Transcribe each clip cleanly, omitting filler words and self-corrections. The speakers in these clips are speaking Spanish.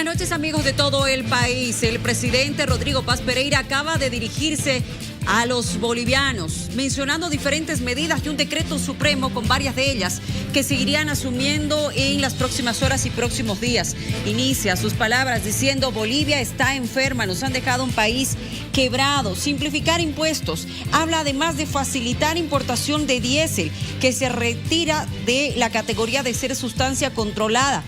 Buenas noches, amigos de todo el país. El presidente Rodrigo Paz Pereira acaba de dirigirse a los bolivianos, mencionando diferentes medidas y un decreto supremo con varias de ellas que seguirían asumiendo en las próximas horas y próximos días. Inicia sus palabras diciendo: Bolivia está enferma, nos han dejado un país quebrado, simplificar impuestos. Habla además de facilitar importación de diésel, que se retira de la categoría de ser sustancia controlada.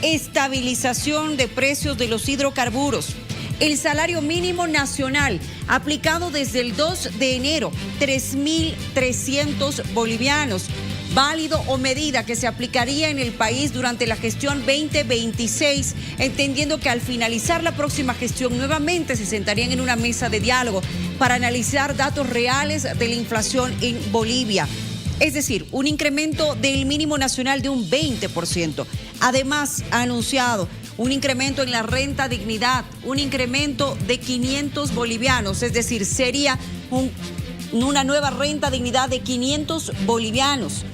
Estabilización de precios de los hidrocarburos. El salario mínimo nacional aplicado desde el 2 de enero, 3.300 bolivianos. Válido o medida que se aplicaría en el país durante la gestión 2026, entendiendo que al finalizar la próxima gestión nuevamente se sentarían en una mesa de diálogo para analizar datos reales de la inflación en Bolivia. Es decir, un incremento del mínimo nacional de un 20%. Además, ha anunciado un incremento en la renta dignidad, un incremento de 500 bolivianos, es decir, sería una nueva renta dignidad de 500 bolivianos.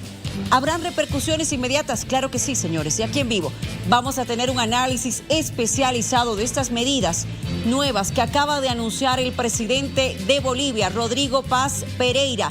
¿Habrán repercusiones inmediatas? Claro que sí, señores. Y aquí en vivo vamos a tener un análisis especializado de estas medidas nuevas que acaba de anunciar el presidente de Bolivia, Rodrigo Paz Pereira.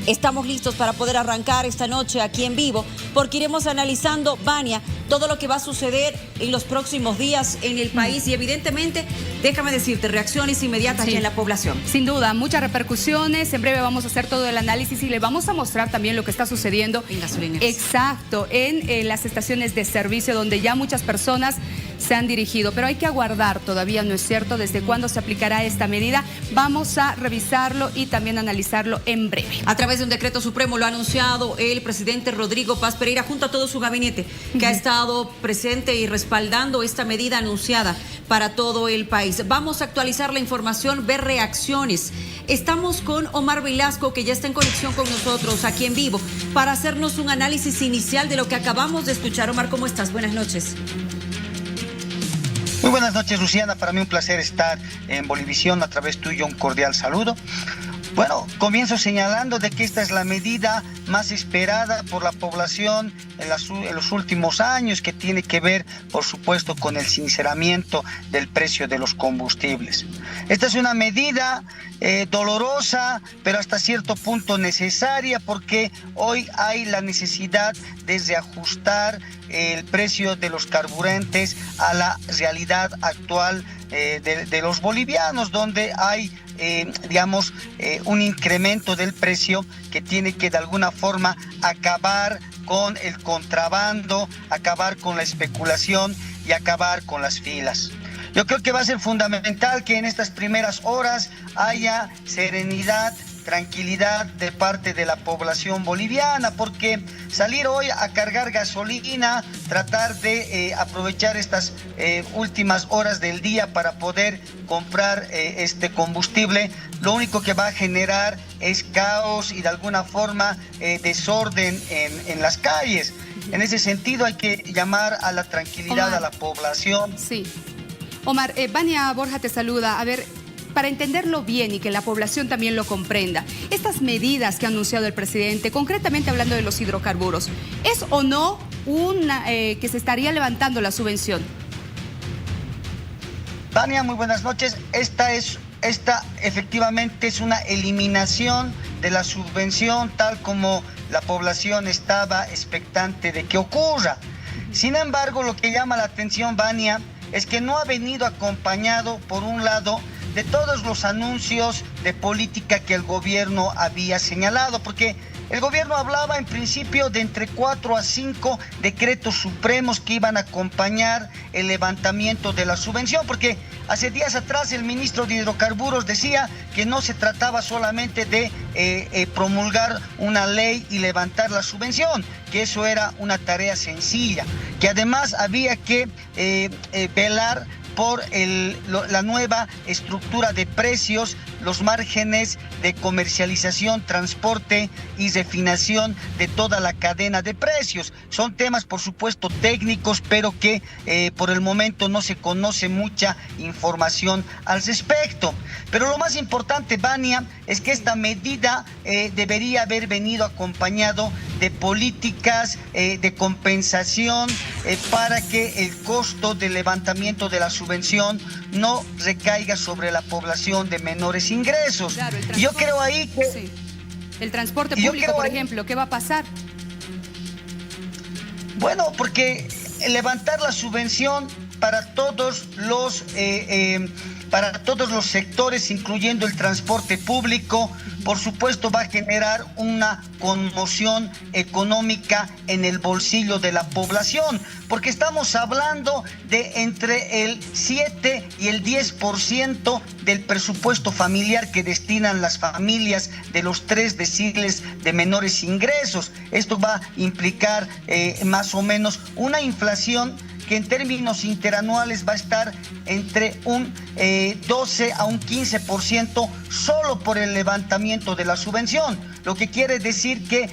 Estamos listos para poder arrancar esta noche aquí en vivo, porque iremos analizando, Vania, todo lo que va a suceder en los próximos días en el país y evidentemente, déjame decirte, reacciones inmediatas aquí en la población. Sin duda, muchas repercusiones. En breve vamos a hacer todo el análisis y le vamos a mostrar también lo que está sucediendo. En gasolineras. Exacto, en las estaciones de servicio donde ya muchas personas se han dirigido. Pero hay que aguardar, todavía no es cierto desde cuándo se aplicará esta medida. Vamos a revisarlo y también analizarlo en breve. A través de un decreto supremo lo ha anunciado el presidente Rodrigo Paz Pereira junto a todo su gabinete, que ha estado presente y respaldando esta medida anunciada para todo el país. Vamos a actualizar la información, ver reacciones. Estamos con Omar Velasco, que ya está en conexión con nosotros aquí en vivo, para hacernos un análisis inicial de lo que acabamos de escuchar. Omar, ¿cómo estás? Buenas noches. Muy buenas noches, Luciana. Para mí un placer estar en Bolivisión. A través tuyo un cordial saludo. Bueno, comienzo señalando de que esta es la medida más esperada por la población en los últimos años, que tiene que ver, por supuesto, con el sinceramiento del precio de los combustibles. Esta es una medida dolorosa, pero hasta cierto punto necesaria, porque hoy hay la necesidad de ajustar el precio de los carburantes a la realidad actual de los bolivianos, donde hay un incremento del precio que tiene que de alguna forma acabar con el contrabando, acabar con la especulación y acabar con las filas. Yo creo que va a ser fundamental que en estas primeras horas haya serenidad, tranquilidad de parte de la población boliviana, porque salir hoy a cargar gasolina, tratar de aprovechar estas últimas horas del día para poder comprar este combustible, lo único que va a generar es caos y de alguna forma desorden en las calles. En ese sentido hay que llamar a la tranquilidad, Omar, a la población. Sí. Omar, Vania Borja te saluda. A ver, para entenderlo bien y que la población también lo comprenda, estas medidas que ha anunciado el presidente, concretamente hablando de los hidrocarburos, ¿es o no que se estaría levantando la subvención? Vania, muy buenas noches. Esta efectivamente es una eliminación de la subvención tal como la población estaba expectante de que ocurra. Sin embargo, lo que llama la atención, Vania, es que no ha venido acompañado, por un lado, de todos los anuncios de política que el gobierno había señalado, porque el gobierno hablaba en principio de entre 4 a 5 decretos supremos que iban a acompañar el levantamiento de la subvención, porque hace días atrás el ministro de Hidrocarburos decía que no se trataba solamente de promulgar una ley y levantar la subvención, que eso era una tarea sencilla, que además había que velar por la nueva estructura de precios, los márgenes de comercialización, transporte y refinación de toda la cadena de precios. Son temas, por supuesto, técnicos, pero que por el momento no se conoce mucha información al respecto. Pero lo más importante, Vania, es que esta medida debería haber venido acompañado de políticas de compensación para que el costo del levantamiento de la subvención no recaiga sobre la población de menores ingresos. Claro, yo creo ahí que... Sí. El transporte público, por ejemplo, ¿qué va a pasar? Bueno, porque levantar la subvención para todos los sectores, incluyendo el transporte público, por supuesto va a generar una conmoción económica en el bolsillo de la población, porque estamos hablando de entre el 7 y el 10% del presupuesto familiar que destinan las familias de los 3 deciles de menores ingresos. Esto va a implicar más o menos una inflación que en términos interanuales va a estar entre un 12 a un 15% solo por el levantamiento de la subvención, lo que quiere decir que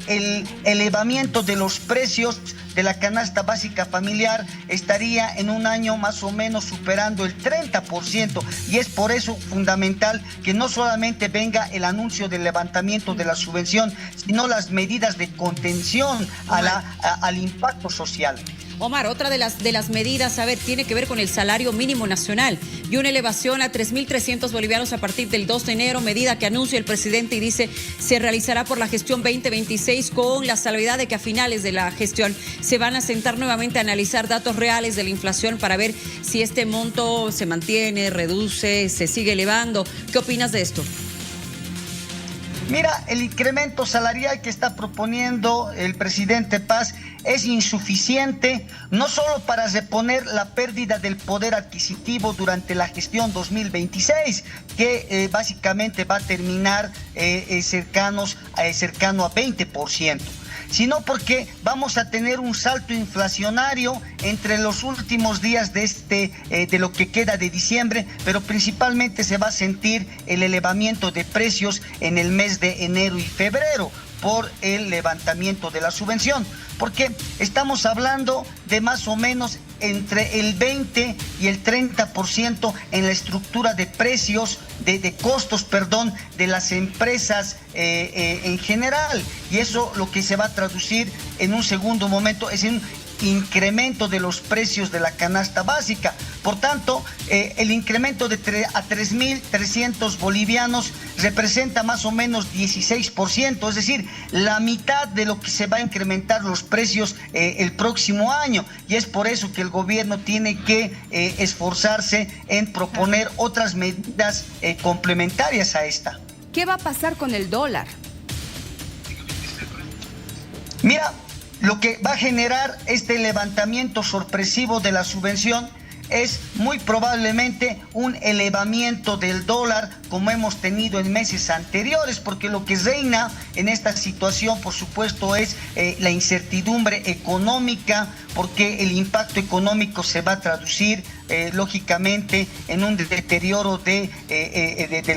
el elevamiento de los precios de la canasta básica familiar estaría en un año más o menos superando el 30%, y es por eso fundamental que no solamente venga el anuncio del levantamiento de la subvención, sino las medidas de contención al impacto social. Omar, otra de las medidas, tiene que ver con el salario mínimo nacional y una elevación a 3.300 bolivianos a partir del 2 de enero, medida que anuncia el presidente y dice se realizará por la gestión 2026 con la salvedad de que a finales de la gestión se van a sentar nuevamente a analizar datos reales de la inflación para ver si este monto se mantiene, reduce, se sigue elevando. ¿Qué opinas de esto? Mira, el incremento salarial que está proponiendo el presidente Paz es insuficiente, no solo para reponer la pérdida del poder adquisitivo durante la gestión 2026, que básicamente va a terminar cercano a 20%. Sino porque vamos a tener un salto inflacionario entre los últimos días de lo que queda de diciembre, pero principalmente se va a sentir el elevamiento de precios en el mes de enero y febrero por el levantamiento de la subvención, porque estamos hablando de más o menos entre el 20 y el 30% en la estructura de precios, de costos, de las empresas en general. Y eso lo que se va a traducir en un segundo momento es un incremento de los precios de la canasta básica. Por tanto, el incremento a 3.300 bolivianos representa más o menos 16%, es decir, la mitad de lo que se va a incrementar los precios el próximo año. Y es por eso que el gobierno tiene que esforzarse en proponer otras medidas complementarias a esta. ¿Qué va a pasar con el dólar? Mira, lo que va a generar este levantamiento sorpresivo de la subvención es muy probablemente un elevamiento del dólar como hemos tenido en meses anteriores, porque lo que reina en esta situación, por supuesto, es la incertidumbre económica, porque el impacto económico se va a traducir lógicamente en un deterioro del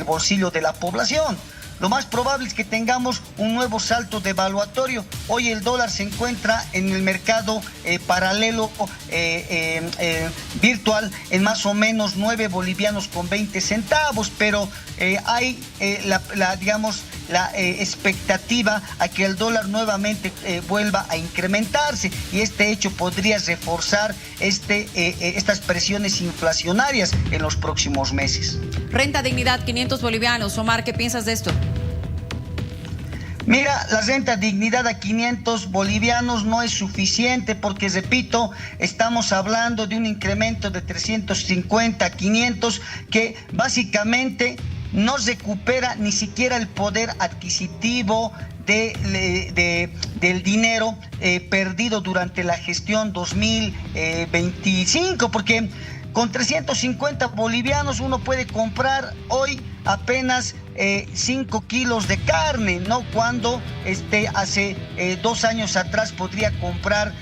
bolsillo de la población. Lo más probable es que tengamos un nuevo salto devaluatorio. Hoy el dólar se encuentra en el mercado paralelo virtual en más o menos 9 bolivianos con 20 centavos, pero hay la expectativa a que el dólar nuevamente vuelva a incrementarse, y este hecho podría reforzar estas presiones inflacionarias en los próximos meses. Renta dignidad, 500 bolivianos. Omar, ¿qué piensas de esto? Mira, la renta dignidad a 500 bolivianos no es suficiente porque, repito, estamos hablando de un incremento de 350 a 500 que básicamente no recupera ni siquiera el poder adquisitivo del dinero perdido durante la gestión 2025, porque con 350 bolivianos uno puede comprar hoy apenas 5 kilos de carne, ¿no? Cuando hace 2 años atrás podría comprar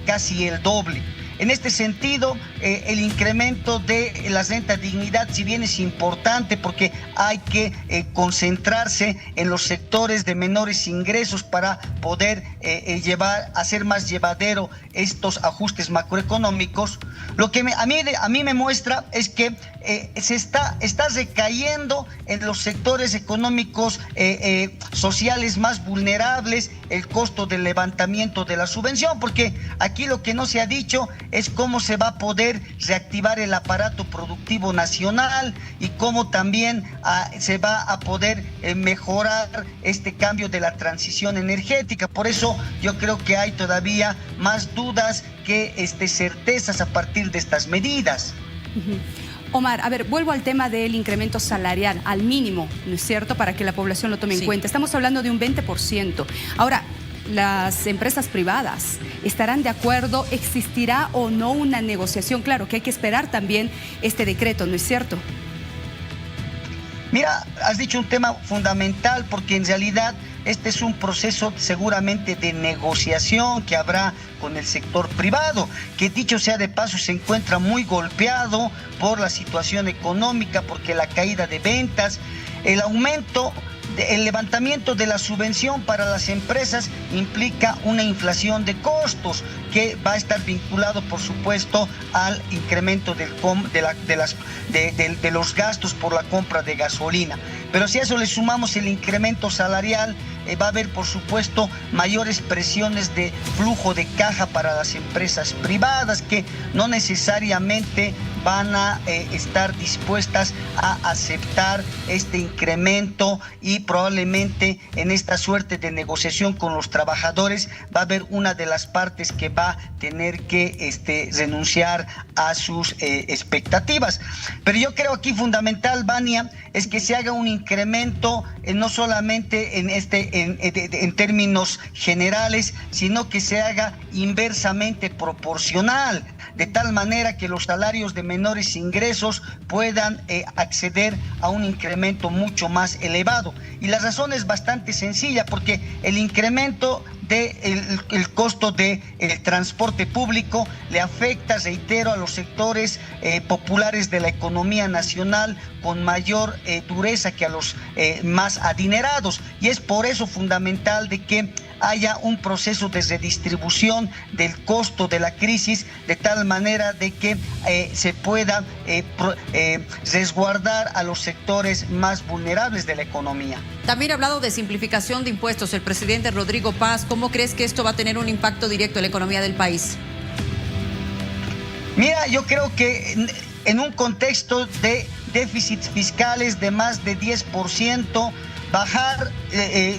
casi el doble. En este sentido, el incremento de la renta dignidad, si bien es importante porque hay que concentrarse en los sectores de menores ingresos para poder hacer más llevadero estos ajustes macroeconómicos, lo que a mí me muestra es que se está recayendo en los sectores económicos sociales más vulnerables el costo del levantamiento de la subvención, porque aquí lo que no se ha dicho es cómo se va a poder reactivar el aparato productivo nacional y cómo también se va a poder mejorar este cambio de la transición energética. Por eso yo creo que hay todavía más dudas que certezas a partir de estas medidas. Omar, a ver, vuelvo al tema del incremento salarial al mínimo, ¿no es cierto?, para que la población lo tome en cuenta. Estamos hablando de un 20%. Ahora, las empresas privadas estarán de acuerdo, ¿existirá o no una negociación? Claro que hay que esperar también este decreto, ¿no es cierto? Mira, has dicho un tema fundamental porque en realidad este es un proceso seguramente de negociación que habrá con el sector privado, que dicho sea de paso se encuentra muy golpeado por la situación económica, porque la caída de ventas, el levantamiento de la subvención para las empresas implica una inflación de costos que va a estar vinculado, por supuesto, al incremento de los gastos por la compra de gasolina. Pero si a eso le sumamos el incremento salarial, va a haber, por supuesto, mayores presiones de flujo de caja para las empresas privadas que no necesariamente van a estar dispuestas a aceptar este incremento, y probablemente en esta suerte de negociación con los trabajadores va a haber una de las partes que va a tener que renunciar a sus expectativas. Pero yo creo aquí fundamental, Vania, es que se haga un incremento no solamente en términos generales, sino que se haga inversamente proporcional, de tal manera que los salarios de menores ingresos puedan acceder a un incremento mucho más elevado. Y la razón es bastante sencilla, porque el incremento del costo del transporte público le afecta, reitero, a los sectores populares de la economía nacional con mayor dureza que a los más adinerados, y es por eso fundamental de que haya un proceso de redistribución del costo de la crisis, de tal manera de que se pueda resguardar a los sectores más vulnerables de la economía. También ha hablado de simplificación de impuestos el presidente Rodrigo Paz. ¿Cómo crees que esto va a tener un impacto directo en la economía del país? Mira, yo creo que en un contexto de déficits fiscales de más de 10%, bajar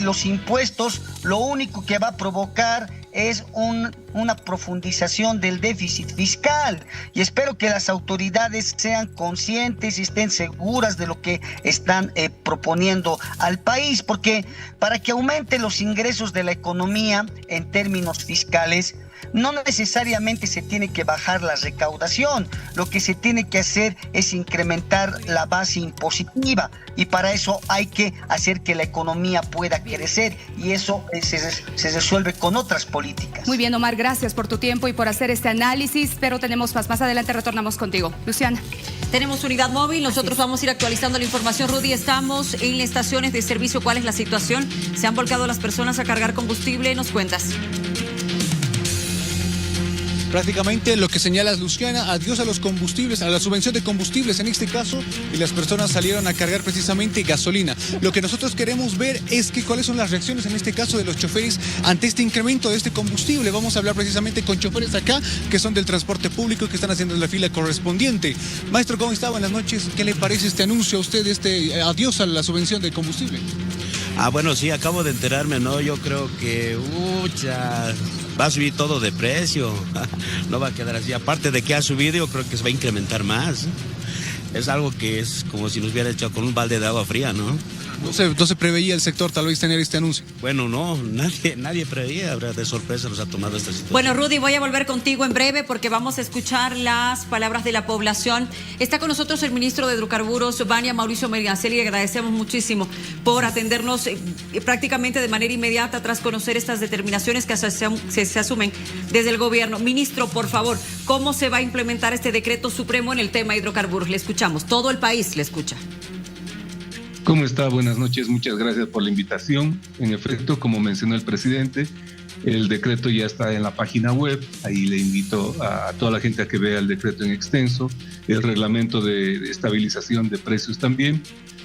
los impuestos lo único que va a provocar es una profundización del déficit fiscal, y espero que las autoridades sean conscientes y estén seguras de lo que están proponiendo al país, porque para que aumente los ingresos de la economía en términos fiscales, no necesariamente se tiene que bajar la recaudación, lo que se tiene que hacer es incrementar la base impositiva, y para eso hay que hacer que la economía pueda crecer, y eso se resuelve con otras políticas. Muy bien, Omar, gracias por tu tiempo y por hacer este análisis, pero tenemos más adelante retornamos contigo. Luciana. Tenemos unidad móvil, nosotros vamos a ir actualizando la información. Rudy, estamos en las estaciones de servicio. ¿Cuál es la situación? ¿Se han volcado las personas a cargar combustible? Nos cuentas. Prácticamente lo que señalas, Luciana, adiós a los combustibles, a la subvención de combustibles en este caso, y las personas salieron a cargar precisamente gasolina. Lo que nosotros queremos ver es cuáles son las reacciones en este caso de los choferes ante este incremento de este combustible. Vamos a hablar precisamente con choferes acá que son del transporte público, que están haciendo la fila correspondiente. Maestro, ¿cómo está? Buenas noches. ¿Qué le parece este anuncio a usted, este adiós a la subvención de combustible? Bueno, sí, acabo de enterarme, ¿no? Yo creo que, va a subir todo de precio, no va a quedar así. Aparte de que ha subido, yo creo que se va a incrementar más. Es algo que es como si nos hubiera hecho con un balde de agua fría, ¿no? No se preveía el sector tal vez tener este anuncio. Bueno, no, nadie preveía, habrá de sorpresa nos ha tomado esta situación. Bueno, Rudy, voy a volver contigo en breve porque vamos a escuchar las palabras de la población. Está con nosotros el ministro de Hidrocarburos, Vania Mauricio Medinaceli, y agradecemos muchísimo por atendernos prácticamente de manera inmediata tras conocer estas determinaciones que se asumen desde el gobierno. Ministro, por favor, ¿cómo se va a implementar este decreto supremo en el tema hidrocarburos? Le escuchamos, todo el país le escucha. ¿Cómo está? Buenas noches, muchas gracias por la invitación. En efecto, como mencionó el presidente, el decreto ya está en la página web. Ahí le invito a toda la gente a que vea el decreto en extenso, el reglamento de estabilización de precios también,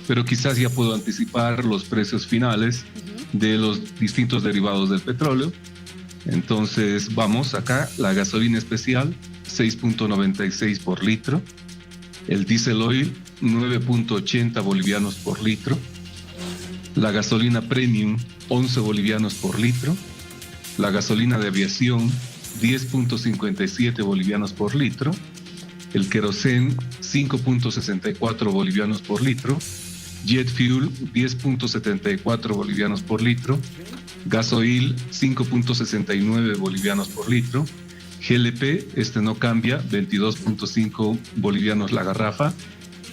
pero quizás ya puedo anticipar los precios finales de los distintos derivados del petróleo. Entonces, vamos acá, la gasolina especial, 6.96 por litro, el diésel oil, 9.80 bolivianos por litro, la gasolina premium, 11 bolivianos por litro, la gasolina de aviación, 10.57 bolivianos por litro, el querosén, 5.64 bolivianos por litro, jet fuel, 10.74 bolivianos por litro, gasoil, 5.69 bolivianos por litro, GLP, no cambia, 22.5 bolivianos la garrafa,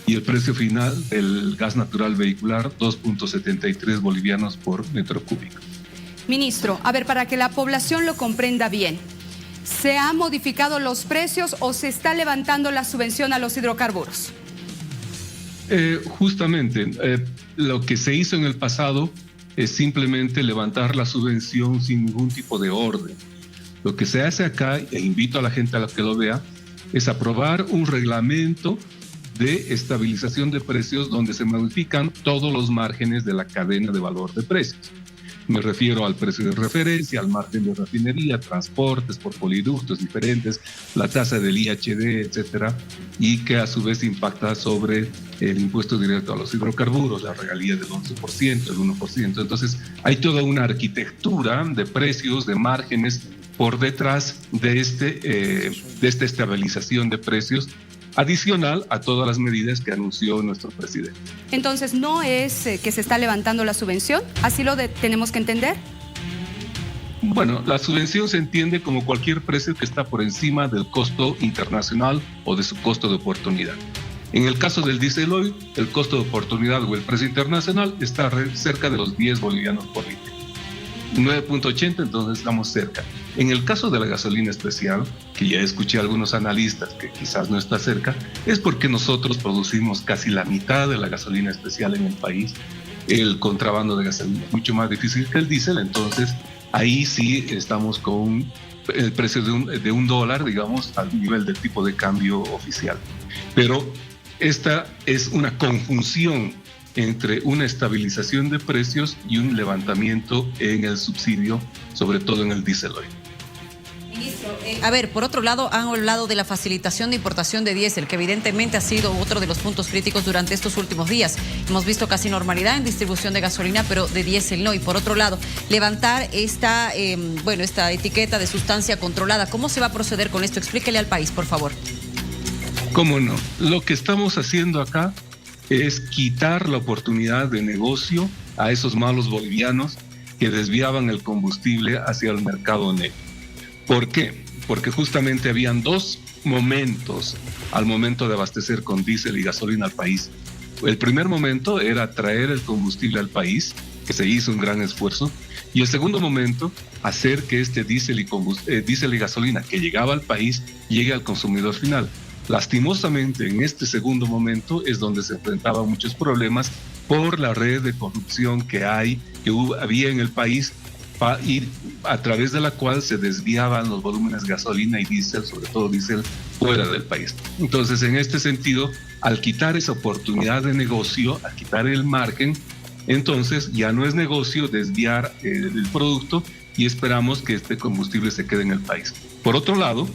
y el precio final del gas natural vehicular, 2.73 bolivianos por metro cúbico. Ministro, a ver, para que la población lo comprenda bien, ¿se han modificado los precios o se está levantando la subvención a los hidrocarburos? Justamente, lo que se hizo en el pasado es simplemente levantar la subvención sin ningún tipo de orden. Lo que se hace acá, e invito a la gente a que lo vea, es aprobar un reglamento de estabilización de precios donde se modifican todos los márgenes de la cadena de valor de precios. Me refiero al precio de referencia, al margen de refinería, transportes por poliductos diferentes, la tasa del IHD, etcétera, y que a su vez impacta sobre el impuesto directo a los hidrocarburos, la regalía del 11%, el 1%. Entonces, hay toda una arquitectura de precios, de márgenes por detrás de esta estabilización de precios, adicional a todas las medidas que anunció nuestro presidente. Entonces, ¿no es que se está levantando la subvención? ¿Así lo tenemos que entender? Bueno, la subvención se entiende como cualquier precio que está por encima del costo internacional o de su costo de oportunidad. En el caso del diésel oil, el costo de oportunidad o el precio internacional está cerca de los 10 bolivianos por litro. 9.80, entonces estamos cerca. En el caso de la gasolina especial, que ya escuché a algunos analistas que quizás no está cerca, es porque nosotros producimos casi la mitad de la gasolina especial en el país. El contrabando de gasolina es mucho más difícil que el diésel, entonces ahí sí estamos con el precio de $1, digamos, al nivel del tipo de cambio oficial. Pero esta es una conjunción entre una estabilización de precios y un levantamiento en el subsidio, sobre todo en el diésel oil. Ministro, a ver, por otro lado, han hablado de la facilitación de importación de diésel, que evidentemente ha sido otro de los puntos críticos durante estos últimos días. Hemos visto casi normalidad en distribución de gasolina, pero de diésel no. Y por otro lado, levantar esta etiqueta de sustancia controlada. ¿Cómo se va a proceder con esto? Explíquele al país, por favor. ¿Cómo no? Lo que estamos haciendo acá es quitar la oportunidad de negocio a esos malos bolivianos que desviaban el combustible hacia el mercado negro. ¿Por qué? Porque justamente habían dos momentos al momento de abastecer con diésel y gasolina al país. El primer momento era traer el combustible al país, que se hizo un gran esfuerzo, y el segundo momento, hacer que este diésel y gasolina que llegaba al país llegue al consumidor final. Lastimosamente, en este segundo momento es donde se enfrentaban muchos problemas por la red de corrupción que había en el país, a través de la cual se desviaban los volúmenes de gasolina y diésel, sobre todo diésel, fuera del país. Entonces, en este sentido, al quitar esa oportunidad de negocio, al quitar el margen, entonces ya no es negocio desviar el producto y esperamos que este combustible se quede en el país. Por otro lado,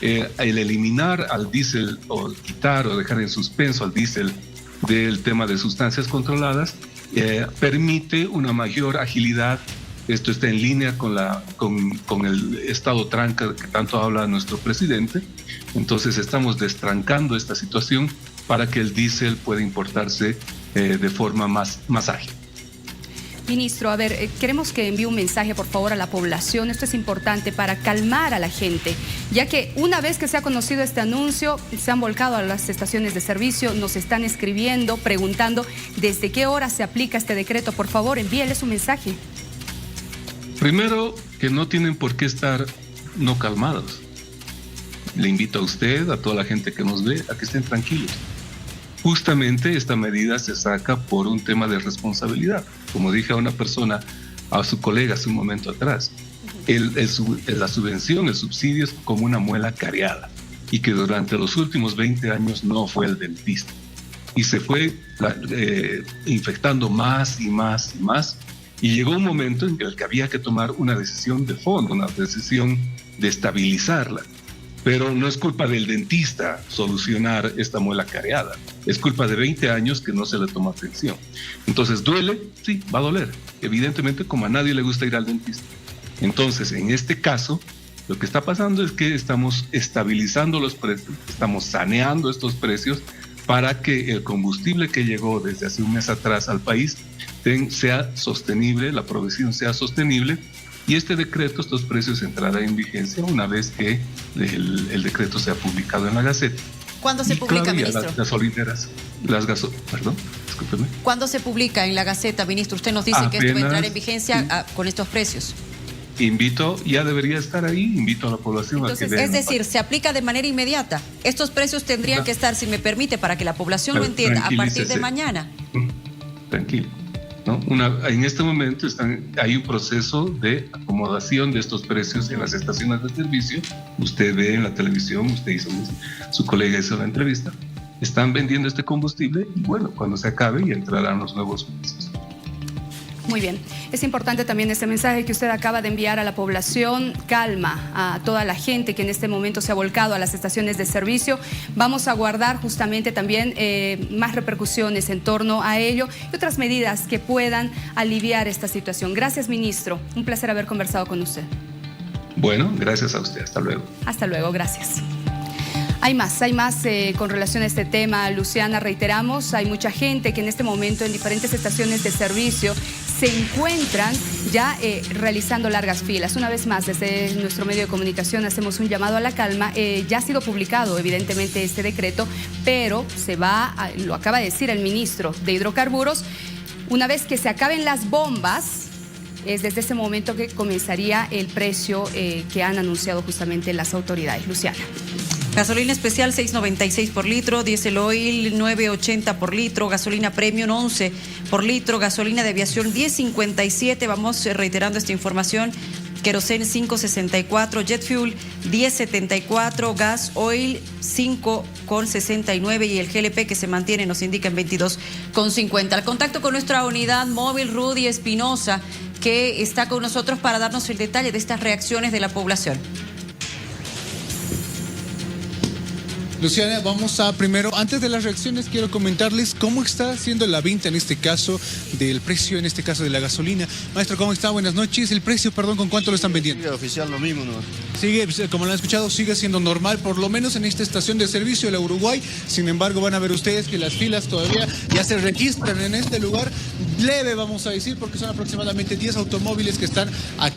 el eliminar al diésel o quitar o dejar en suspenso al diésel del tema de sustancias controladas permite una mayor agilidad. Esto está en línea con el estado tranca que tanto habla nuestro presidente. Entonces estamos destrancando esta situación para que el diésel pueda importarse de forma más ágil. Ministro, a ver, queremos que envíe un mensaje, por favor, a la población. Esto es importante para calmar a la gente, ya que una vez que se ha conocido este anuncio, se han volcado a las estaciones de servicio, nos están escribiendo, preguntando desde qué hora se aplica este decreto. Por favor, envíeles un mensaje. Primero, que no tienen por qué estar no calmados. Le invito a usted, a toda la gente que nos ve, a que estén tranquilos. Justamente esta medida se saca por un tema de responsabilidad. Como dije a una persona, a su colega hace un momento atrás, la subvención, el subsidio es como una muela careada y que durante los últimos 20 años no fue el dentista. Y se fue infectando más y más y más. Y llegó un momento en el que había que tomar una decisión de fondo, una decisión de estabilizarla. Pero no es culpa del dentista solucionar esta muela careada. Es culpa de 20 años que no se le tomó atención. Entonces, ¿duele? Sí, va a doler. Evidentemente, como a nadie le gusta ir al dentista. Entonces, en este caso, lo que está pasando es que estamos estabilizando los precios, estamos saneando estos precios para que el combustible que llegó desde hace un mes atrás al país sea sostenible, la provisión sea sostenible. Y este decreto, estos precios entrarán en vigencia una vez que el decreto sea publicado en la Gaceta. ¿Cuándo se publica, ministro? Las gasolineras, perdón, discúlpeme. ¿Cuándo se publica en la Gaceta, ministro? Usted nos dice que esto va a entrar en vigencia con estos precios. Ya debería estar ahí, invito a la población a que vean. Es decir, se aplica de manera inmediata. Estos precios tendrían que estar, si me permite, para que la población lo entienda, a partir de mañana. Tranquilo. ¿No? En este momento hay un proceso de acomodación de estos precios en las estaciones de servicio. Usted ve en la televisión, su colega hizo la entrevista. Están vendiendo este combustible y bueno, cuando se acabe ya entrarán los nuevos precios. Muy bien. Es importante también este mensaje que usted acaba de enviar a la población. Calma a toda la gente que en este momento se ha volcado a las estaciones de servicio. Vamos a guardar justamente también más repercusiones en torno a ello y otras medidas que puedan aliviar esta situación. Gracias, ministro. Un placer haber conversado con usted. Bueno, gracias a usted. Hasta luego. Hasta luego. Gracias. Hay más con relación a este tema, Luciana, reiteramos, hay mucha gente que en este momento en diferentes estaciones de servicio se encuentran ya realizando largas filas. Una vez más, desde nuestro medio de comunicación hacemos un llamado a la calma. Ya ha sido publicado evidentemente este decreto, pero lo acaba de decir el ministro de Hidrocarburos, una vez que se acaben las bombas, es desde ese momento que comenzaría el precio que han anunciado justamente las autoridades. Luciana. Gasolina especial 6.96 por litro, diésel oil 9.80 por litro, gasolina premium 11 por litro, gasolina de aviación 10.57. Vamos reiterando esta información. Querosene 5.64, jet fuel 10.74, gas oil 5.69 y el GLP que se mantiene nos indica en 22.50. Al contacto con nuestra unidad móvil Rudy Espinosa, que está con nosotros para darnos el detalle de estas reacciones de la población. Luciana, vamos a primero, antes de las reacciones, quiero comentarles cómo está siendo la venta en este caso del precio, en este caso de la gasolina. Maestro, ¿cómo está? Buenas noches. El precio, perdón, ¿con cuánto lo están vendiendo? Sigue oficial lo mismo, ¿no? Sigue, como lo han escuchado, sigue siendo normal, por lo menos en esta estación de servicio de la Uruguay. Sin embargo, van a ver ustedes que las filas todavía ya se registran en este lugar. Leve, vamos a decir, porque son aproximadamente 10 automóviles que están aquí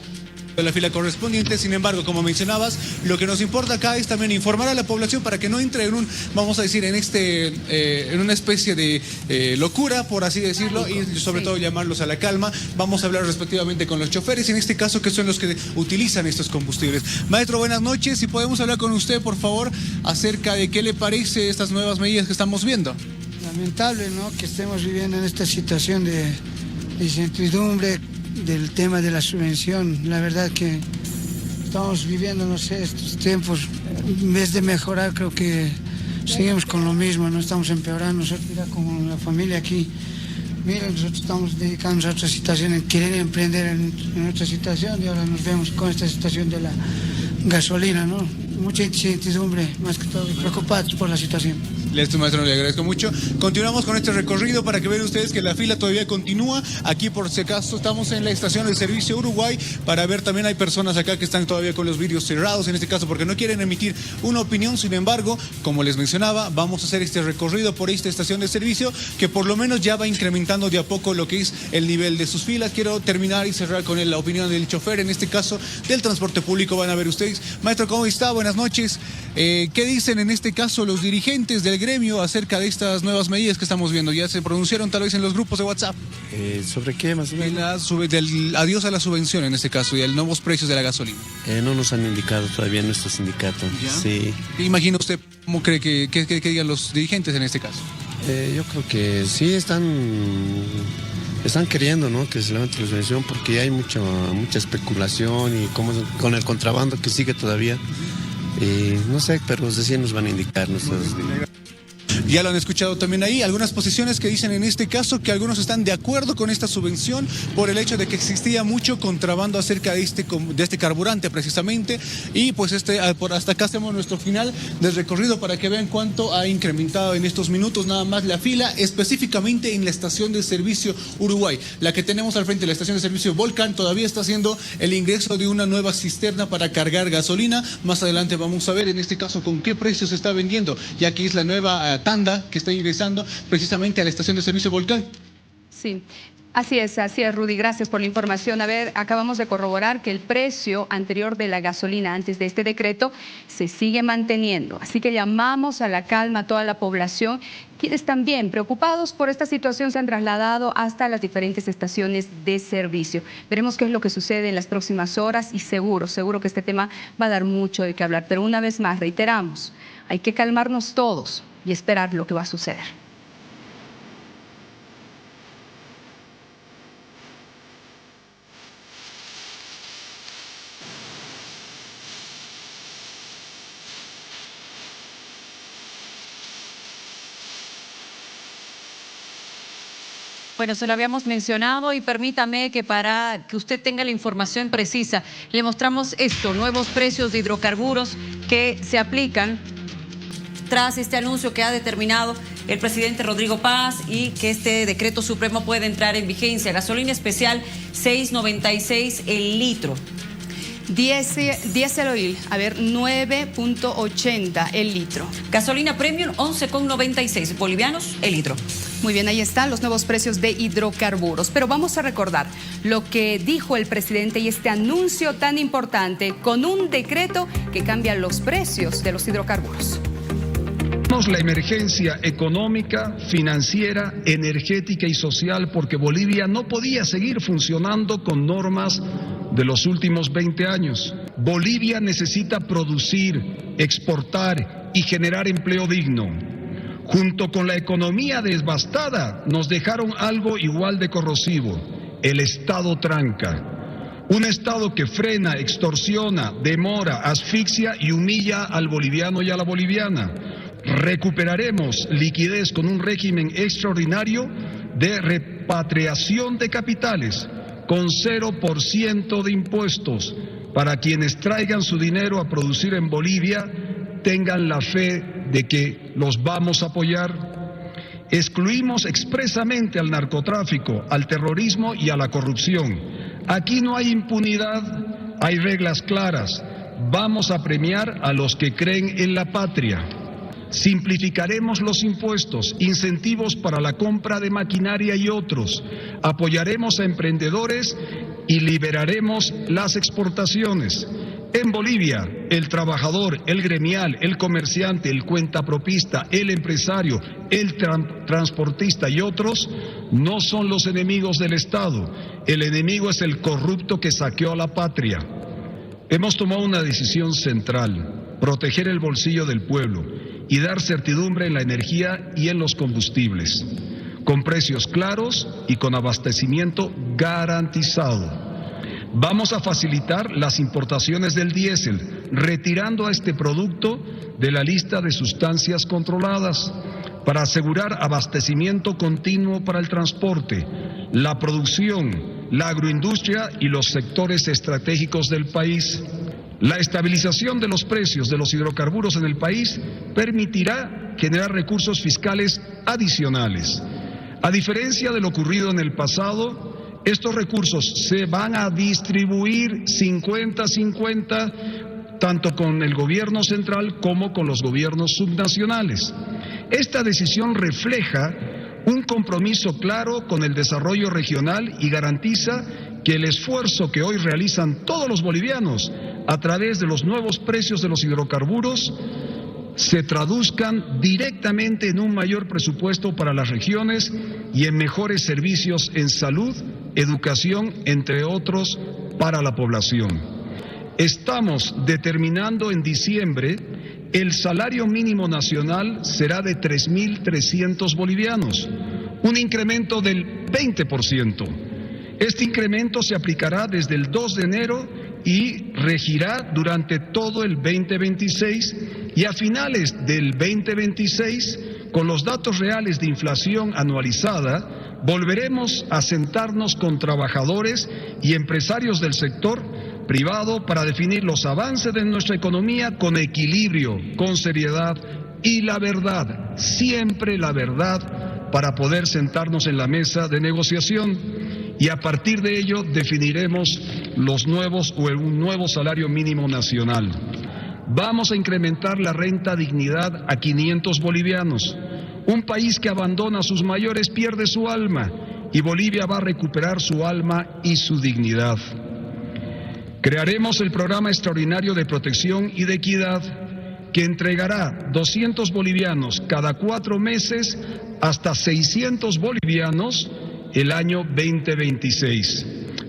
de la fila correspondiente. Sin embargo, como mencionabas, lo que nos importa acá es también informar a la población para que no entre en vamos a decir, en una especie de locura, por así decirlo, y sobre todo llamarlos a la calma. Vamos a hablar respectivamente con los choferes, en este caso, que son los que utilizan estos combustibles. Maestro, buenas noches. Si podemos hablar con usted, por favor, acerca de qué le parece estas nuevas medidas que estamos viendo. Lamentable, ¿no?, que estemos viviendo en esta situación de incertidumbre del tema de la subvención. La verdad que estamos viviendo, no sé, estos tiempos, en vez de mejorar, creo que seguimos con lo mismo, no estamos empeorando. Nosotros, mira, como la familia aquí, mira, nosotros estamos dedicándonos a otra situación, en querer emprender en otra situación, y ahora nos vemos con esta situación de la gasolina, ¿no? Mucha incertidumbre, más que todo, preocupados por la situación. Listo, maestro, le agradezco mucho. Continuamos con este recorrido para que vean ustedes que la fila todavía continúa. Aquí, por si acaso, estamos en la estación de servicio Uruguay para ver, también hay personas acá que están todavía con los vidrios cerrados, en este caso porque no quieren emitir una opinión. Sin embargo, como les mencionaba, vamos a hacer este recorrido por esta estación de servicio que por lo menos ya va incrementando de a poco lo que es el nivel de sus filas. Quiero terminar y cerrar con la opinión del chofer, en este caso del transporte público. Van a ver ustedes. Maestro, ¿cómo está? Buenas noches. ¿Qué dicen en este caso los dirigentes del gremio acerca de estas nuevas medidas que estamos viendo? ¿Ya se pronunciaron tal vez en los grupos de WhatsApp? ¿Sobre qué más o menos? Del adiós a la subvención en este caso y a los nuevos precios de la gasolina. No nos han indicado todavía nuestro sindicato. ¿Ya? Sí. ¿Qué imagina usted, cómo cree que digan los dirigentes en este caso? Yo creo que sí están queriendo, ¿no?, que se levante la subvención porque hay mucha especulación y con el contrabando que sigue todavía. No sé, pero recién nos van a indicar nuestros... Ya lo han escuchado también ahí, algunas posiciones que dicen en este caso que algunos están de acuerdo con esta subvención por el hecho de que existía mucho contrabando acerca de este carburante precisamente, y pues hasta acá hacemos nuestro final del recorrido para que vean cuánto ha incrementado en estos minutos nada más la fila, específicamente en la estación de servicio Uruguay, la que tenemos al frente, la estación de servicio Volcán. Todavía está haciendo el ingreso de una nueva cisterna para cargar gasolina. Más adelante vamos a ver en este caso con qué precio se está vendiendo, ya que es la nueva tanda que está ingresando precisamente a la estación de servicio Volcán. Sí, así es, Rudy, gracias por la información. A ver, acabamos de corroborar que el precio anterior de la gasolina antes de este decreto se sigue manteniendo, así que llamamos a la calma a toda la población, quienes también preocupados por esta situación se han trasladado hasta las diferentes estaciones de servicio. Veremos qué es lo que sucede en las próximas horas y seguro que este tema va a dar mucho de qué hablar, pero una vez más reiteramos, hay que calmarnos todos y esperar lo que va a suceder. Bueno, se lo habíamos mencionado y permítame que para que usted tenga la información precisa, le mostramos esto, nuevos precios de hidrocarburos que se aplican tras este anuncio que ha determinado el presidente Rodrigo Paz y que este decreto supremo puede entrar en vigencia. Gasolina especial 6.96 el litro. Diesel oil, a ver, 9.80 el litro. Gasolina premium 11.96 bolivianos el litro. Muy bien, ahí están los nuevos precios de hidrocarburos. Pero vamos a recordar lo que dijo el presidente y este anuncio tan importante con un decreto que cambia los precios de los hidrocarburos. La emergencia económica, financiera, energética y social, porque Bolivia no podía seguir funcionando con normas de los últimos 20 años. Bolivia necesita producir, exportar y generar empleo digno. Junto con la economía devastada, nos dejaron algo igual de corrosivo: el Estado tranca. Un Estado que frena, extorsiona, demora, asfixia y humilla al boliviano y a la boliviana. Recuperaremos liquidez con un régimen extraordinario de repatriación de capitales, con 0% de impuestos, para quienes traigan su dinero a producir en Bolivia, tengan la fe de que los vamos a apoyar. Excluimos expresamente al narcotráfico, al terrorismo y a la corrupción. Aquí no hay impunidad, hay reglas claras. Vamos a premiar a los que creen en la patria. Simplificaremos los impuestos, incentivos para la compra de maquinaria y otros. Apoyaremos a emprendedores y liberaremos las exportaciones. En Bolivia, el trabajador, el gremial, el comerciante, el cuentapropista, el empresario, el transportista y otros no son los enemigos del Estado. El enemigo es el corrupto que saqueó a la patria. Hemos tomado una decisión central: proteger el bolsillo del pueblo y dar certidumbre en la energía y en los combustibles, con precios claros y con abastecimiento garantizado. Vamos a facilitar las importaciones del diésel, retirando a este producto de la lista de sustancias controladas, para asegurar abastecimiento continuo para el transporte, la producción, la agroindustria y los sectores estratégicos del país. La estabilización de los precios de los hidrocarburos en el país permitirá generar recursos fiscales adicionales. A diferencia de lo ocurrido en el pasado, estos recursos se van a distribuir 50-50 tanto con el gobierno central como con los gobiernos subnacionales. Esta decisión refleja un compromiso claro con el desarrollo regional y garantiza que el esfuerzo que hoy realizan todos los bolivianos a través de los nuevos precios de los hidrocarburos se traduzcan directamente en un mayor presupuesto para las regiones y en mejores servicios en salud, educación, entre otros, para la población. Estamos determinando en diciembre el salario mínimo nacional será de 3.300 bolivianos, un incremento del 20%. Este incremento se aplicará desde el 2 de enero y regirá durante todo el 2026 y a finales del 2026, con los datos reales de inflación anualizada, volveremos a sentarnos con trabajadores y empresarios del sector privado para definir los avances de nuestra economía con equilibrio, con seriedad y la verdad, siempre la verdad, para poder sentarnos en la mesa de negociación y a partir de ello definiremos un nuevo salario mínimo nacional. Vamos a incrementar la renta dignidad a 500 bolivianos. Un país que abandona a sus mayores pierde su alma y Bolivia va a recuperar su alma y su dignidad. Crearemos el programa extraordinario de protección y de equidad que entregará 200 bolivianos cada 4 meses hasta 600 bolivianos el año 2026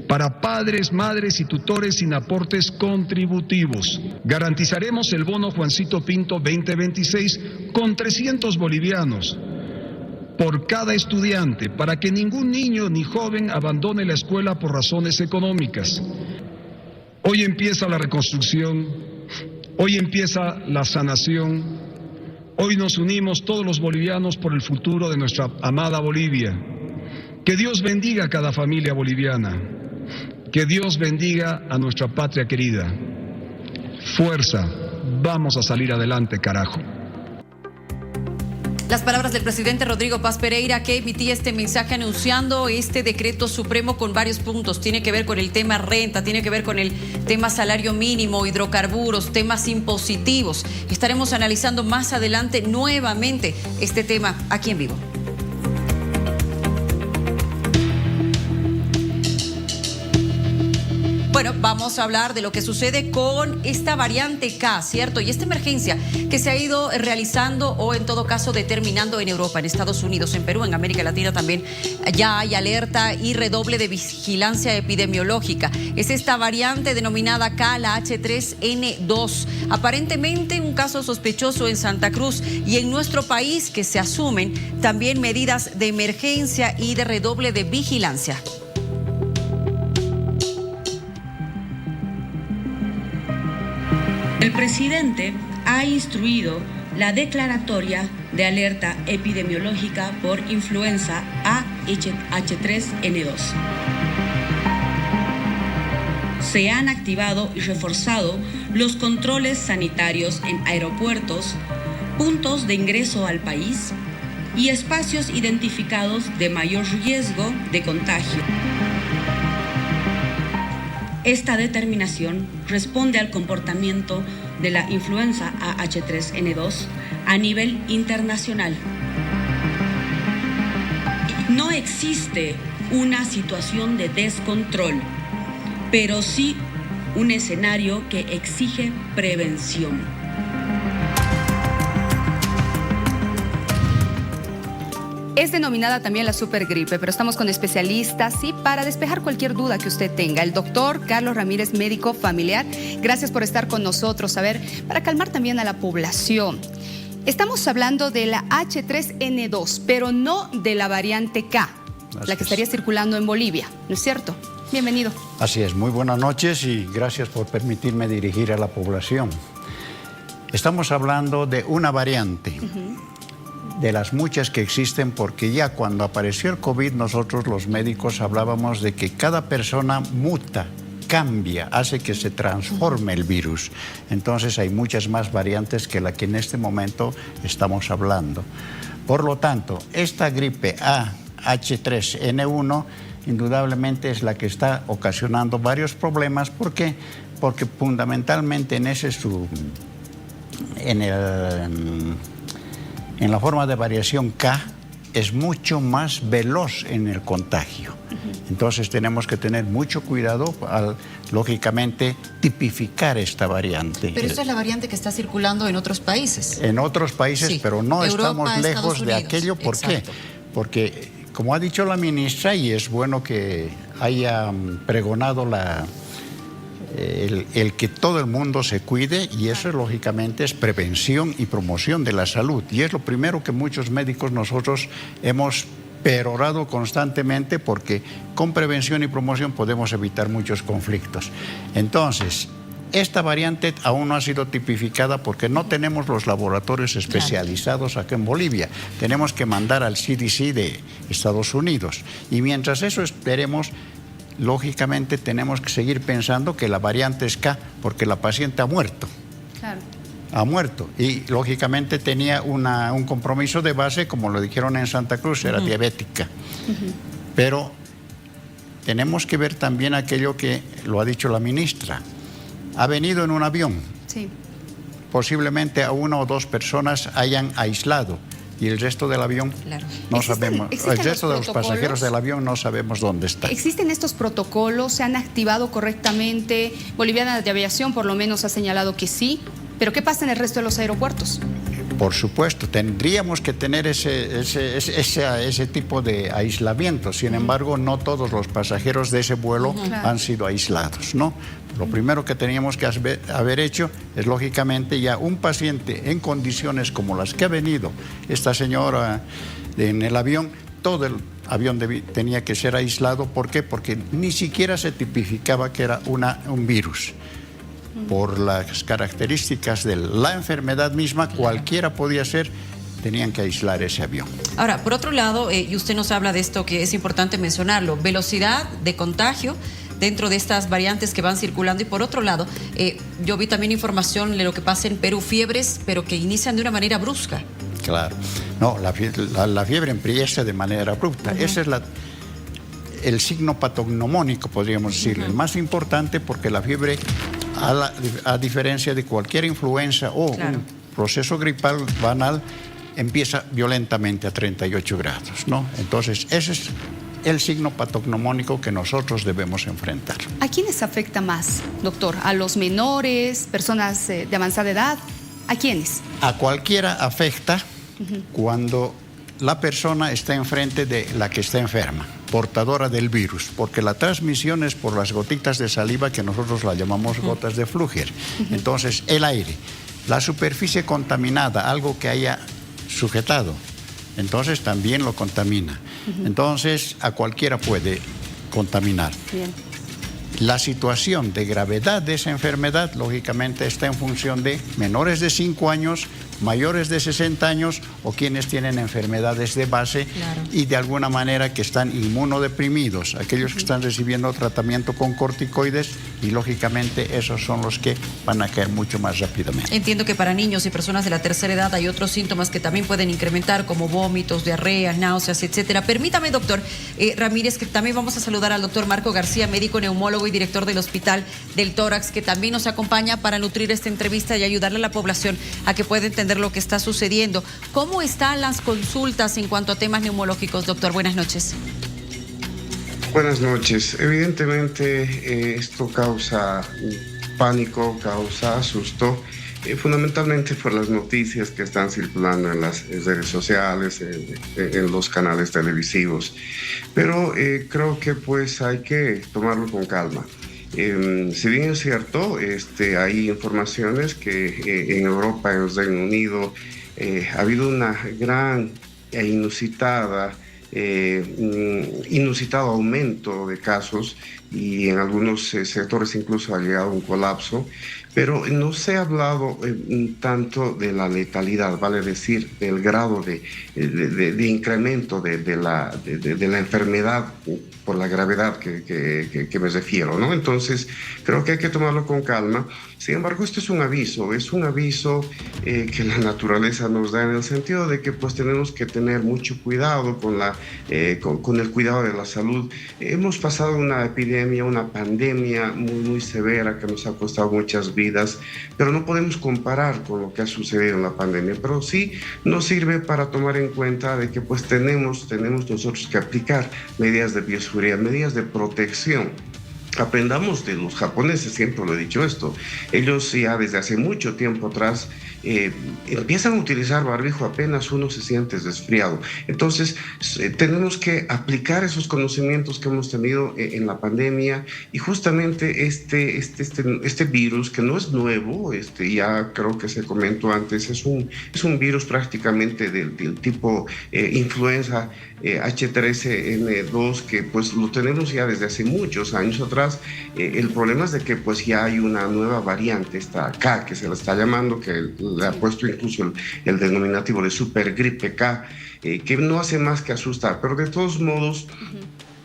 para padres, madres y tutores sin aportes contributivos. Garantizaremos el bono Juancito Pinto 2026 con 300 bolivianos por cada estudiante para que ningún niño ni joven abandone la escuela por razones económicas. Hoy empieza la reconstrucción, hoy empieza la sanación, hoy nos unimos todos los bolivianos por el futuro de nuestra amada Bolivia. Que Dios bendiga a cada familia boliviana, que Dios bendiga a nuestra patria querida. Fuerza, vamos a salir adelante, carajo. Las palabras del presidente Rodrigo Paz Pereira, que emitía este mensaje anunciando este decreto supremo con varios puntos. Tiene que ver con el tema renta, tiene que ver con el tema salario mínimo, hidrocarburos, temas impositivos. Estaremos analizando más adelante nuevamente este tema aquí en vivo. Bueno, vamos a hablar de lo que sucede con esta variante K, ¿cierto? Y esta emergencia que se ha ido realizando o en todo caso determinando en Europa, en Estados Unidos, en Perú, en América Latina también. Ya hay alerta y redoble de vigilancia epidemiológica. Es esta variante denominada K, la H3N2. Aparentemente un caso sospechoso en Santa Cruz y en nuestro país que se asumen también medidas de emergencia y de redoble de vigilancia. El presidente ha instruido la declaratoria de alerta epidemiológica por influenza H3N2. Se han activado y reforzado los controles sanitarios en aeropuertos, puntos de ingreso al país y espacios identificados de mayor riesgo de contagio. Esta determinación responde al comportamiento de la influenza H3N2 a nivel internacional. No existe una situación de descontrol, pero sí un escenario que exige prevención. Es denominada también la supergripe, pero estamos con especialistas y para despejar cualquier duda que usted tenga. El doctor Carlos Ramírez, médico familiar, gracias por estar con nosotros. A ver, para calmar también a la población. Estamos hablando de la H3N2, pero no de la variante K, la que estaría circulando en Bolivia, ¿no es cierto? Bienvenido. Así es, muy buenas noches y gracias por permitirme dirigir a la población. Estamos hablando de una variante. De las muchas que existen, porque ya cuando apareció el COVID nosotros los médicos hablábamos de que cada persona muta, cambia, hace que se transforme el virus. Entonces hay muchas más variantes que la que en este momento estamos hablando. Por lo tanto, esta gripe H3N1 indudablemente es la que está ocasionando varios problemas. ¿Por qué? Porque fundamentalmente en la forma de variación K es mucho más veloz en el contagio. Entonces tenemos que tener mucho cuidado al, lógicamente, tipificar esta variante. Pero esta es la variante que está circulando en otros países. En otros países, sí, pero no Europa, estamos lejos de aquello. ¿Por qué? Porque, como ha dicho la ministra, y es bueno que haya pregonado el que todo el mundo se cuide, y eso lógicamente es prevención y promoción de la salud, y es lo primero que muchos médicos nosotros hemos perorado constantemente, porque con prevención y promoción podemos evitar muchos conflictos. Entonces, esta variante aún no ha sido tipificada porque no tenemos los laboratorios especializados acá en Bolivia. Tenemos que mandar al CDC de Estados Unidos, y mientras eso esperemos, lógicamente tenemos que seguir pensando que la variante es K, porque la paciente ha muerto. Claro. Ha muerto. Y lógicamente tenía un compromiso de base, como lo dijeron en Santa Cruz, era diabética. Pero tenemos que ver también aquello que lo ha dicho la ministra. Ha venido en un avión. Sí. Posiblemente a 1 o 2 personas hayan aislado. Y el resto del avión no sabemos. El resto de los pasajeros del avión no sabemos dónde está. ¿Existen estos protocolos? ¿Se han activado correctamente? Boliviana de Aviación por lo menos ha señalado que sí. ¿Pero qué pasa en el resto de los aeropuertos? Por supuesto, tendríamos que tener ese tipo de aislamiento. Sin embargo, no todos los pasajeros de ese vuelo han sido aislados, ¿no? Lo primero que teníamos que haber hecho es, lógicamente, ya un paciente en condiciones como las que ha venido esta señora en el avión, todo el avión tenía que ser aislado. ¿Por qué? Porque ni siquiera se tipificaba que era un virus. Por las características de la enfermedad misma, cualquiera podía ser, tenían que aislar ese avión. Ahora, por otro lado, y usted nos habla de esto que es importante mencionarlo, velocidad de contagio dentro de estas variantes que van circulando, y por otro lado, yo vi también información de lo que pasa en Perú, fiebres, pero que inician de una manera brusca. Claro, no, la fiebre empieza de manera abrupta. Ese es el signo patognomónico, podríamos decir, el más importante, porque la fiebre, a diferencia de cualquier influenza o un proceso gripal banal, empieza violentamente a 38 grados, ¿no? Entonces, ese es el signo patognomónico que nosotros debemos enfrentar. ¿A quiénes afecta más, doctor? ¿A los menores, personas de avanzada edad? ¿A quiénes? A cualquiera afecta cuando la persona está enfrente de la que está enferma, portadora del virus, porque la transmisión es por las gotitas de saliva, que nosotros la llamamos gotas de Flügger. Entonces, el aire, la superficie contaminada, algo que haya sujetado, entonces también lo contamina. Entonces, a cualquiera puede contaminar. Bien. La situación de gravedad de esa enfermedad, lógicamente, está en función de menores de 5 años, mayores de 60 años o quienes tienen enfermedades de base y de alguna manera que están inmunodeprimidos, aquellos que están recibiendo tratamiento con corticoides, y lógicamente esos son los que van a caer mucho más rápidamente. Entiendo que para niños y personas de la tercera edad hay otros síntomas que también pueden incrementar, como vómitos, diarreas, náuseas, etcétera. Permítame, doctor Ramírez, que también vamos a saludar al doctor Marco García, médico neumólogo y director del Hospital del Tórax, que también nos acompaña para nutrir esta entrevista y ayudarle a la población a que pueda entender lo que está sucediendo. ¿Cómo están las consultas en cuanto a temas neumológicos, doctor? Buenas noches. Buenas noches. Evidentemente esto causa pánico, causa susto, fundamentalmente por las noticias que están circulando en las redes sociales, en los canales televisivos. Pero creo que pues hay que tomarlo con calma. Si bien es cierto, hay informaciones que en Europa, en el Reino Unido, ha habido una gran e inusitado aumento de casos, y en algunos sectores incluso ha llegado a un colapso, pero no se ha hablado tanto de la letalidad, vale decir, del grado de incremento de la enfermedad por la gravedad que me refiero, ¿no? Entonces, creo que hay que tomarlo con calma. Sin embargo, esto es un aviso que la naturaleza nos da en el sentido de que pues tenemos que tener mucho cuidado con el cuidado de la salud. Hemos pasado una epidemia, una pandemia muy severa que nos ha costado muchas vidas, pero no podemos comparar con lo que ha sucedido en la pandemia, pero sí nos sirve para tomar en cuenta de que pues tenemos nosotros que aplicar medidas de bioseguridad, medidas de protección. Aprendamos de los japoneses, siempre lo he dicho esto. Ellos ya desde hace mucho tiempo atrás empiezan a utilizar barbijo apenas uno se siente resfriado. Entonces tenemos que aplicar esos conocimientos que hemos tenido en la pandemia, y justamente este virus, que no es nuevo, ya creo que se comentó antes, es un virus prácticamente del tipo influenza H3N2, que pues lo tenemos ya desde hace muchos años atrás. El problema es de que pues ya hay una nueva variante, esta K, que se la está llamando, que le ha puesto incluso el denominativo de supergripe K, que no hace más que asustar, pero de todos modos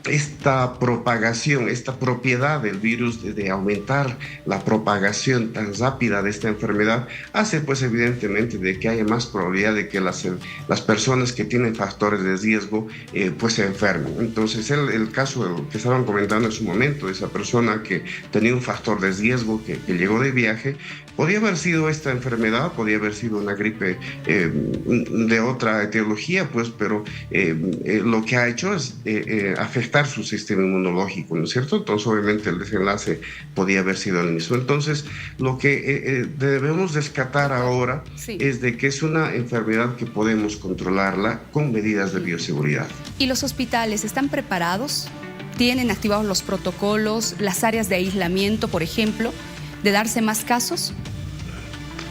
esta propagación, esta propiedad del virus de aumentar la propagación tan rápida de esta enfermedad hace pues evidentemente de que haya más probabilidad de que las personas que tienen factores de riesgo pues se enfermen. Entonces el caso que estaban comentando en su momento, esa persona que tenía un factor de riesgo que llegó de viaje, podía haber sido esta enfermedad, podía haber sido una gripe de otra etiología, pues, pero lo que ha hecho es afectar su sistema inmunológico, ¿no es cierto? Entonces, obviamente, el desenlace podía haber sido el mismo. Entonces, lo que debemos rescatar ahora es de que es una enfermedad que podemos controlarla con medidas de bioseguridad. ¿Y los hospitales están preparados? ¿Tienen activados los protocolos, las áreas de aislamiento, por ejemplo, de darse más casos?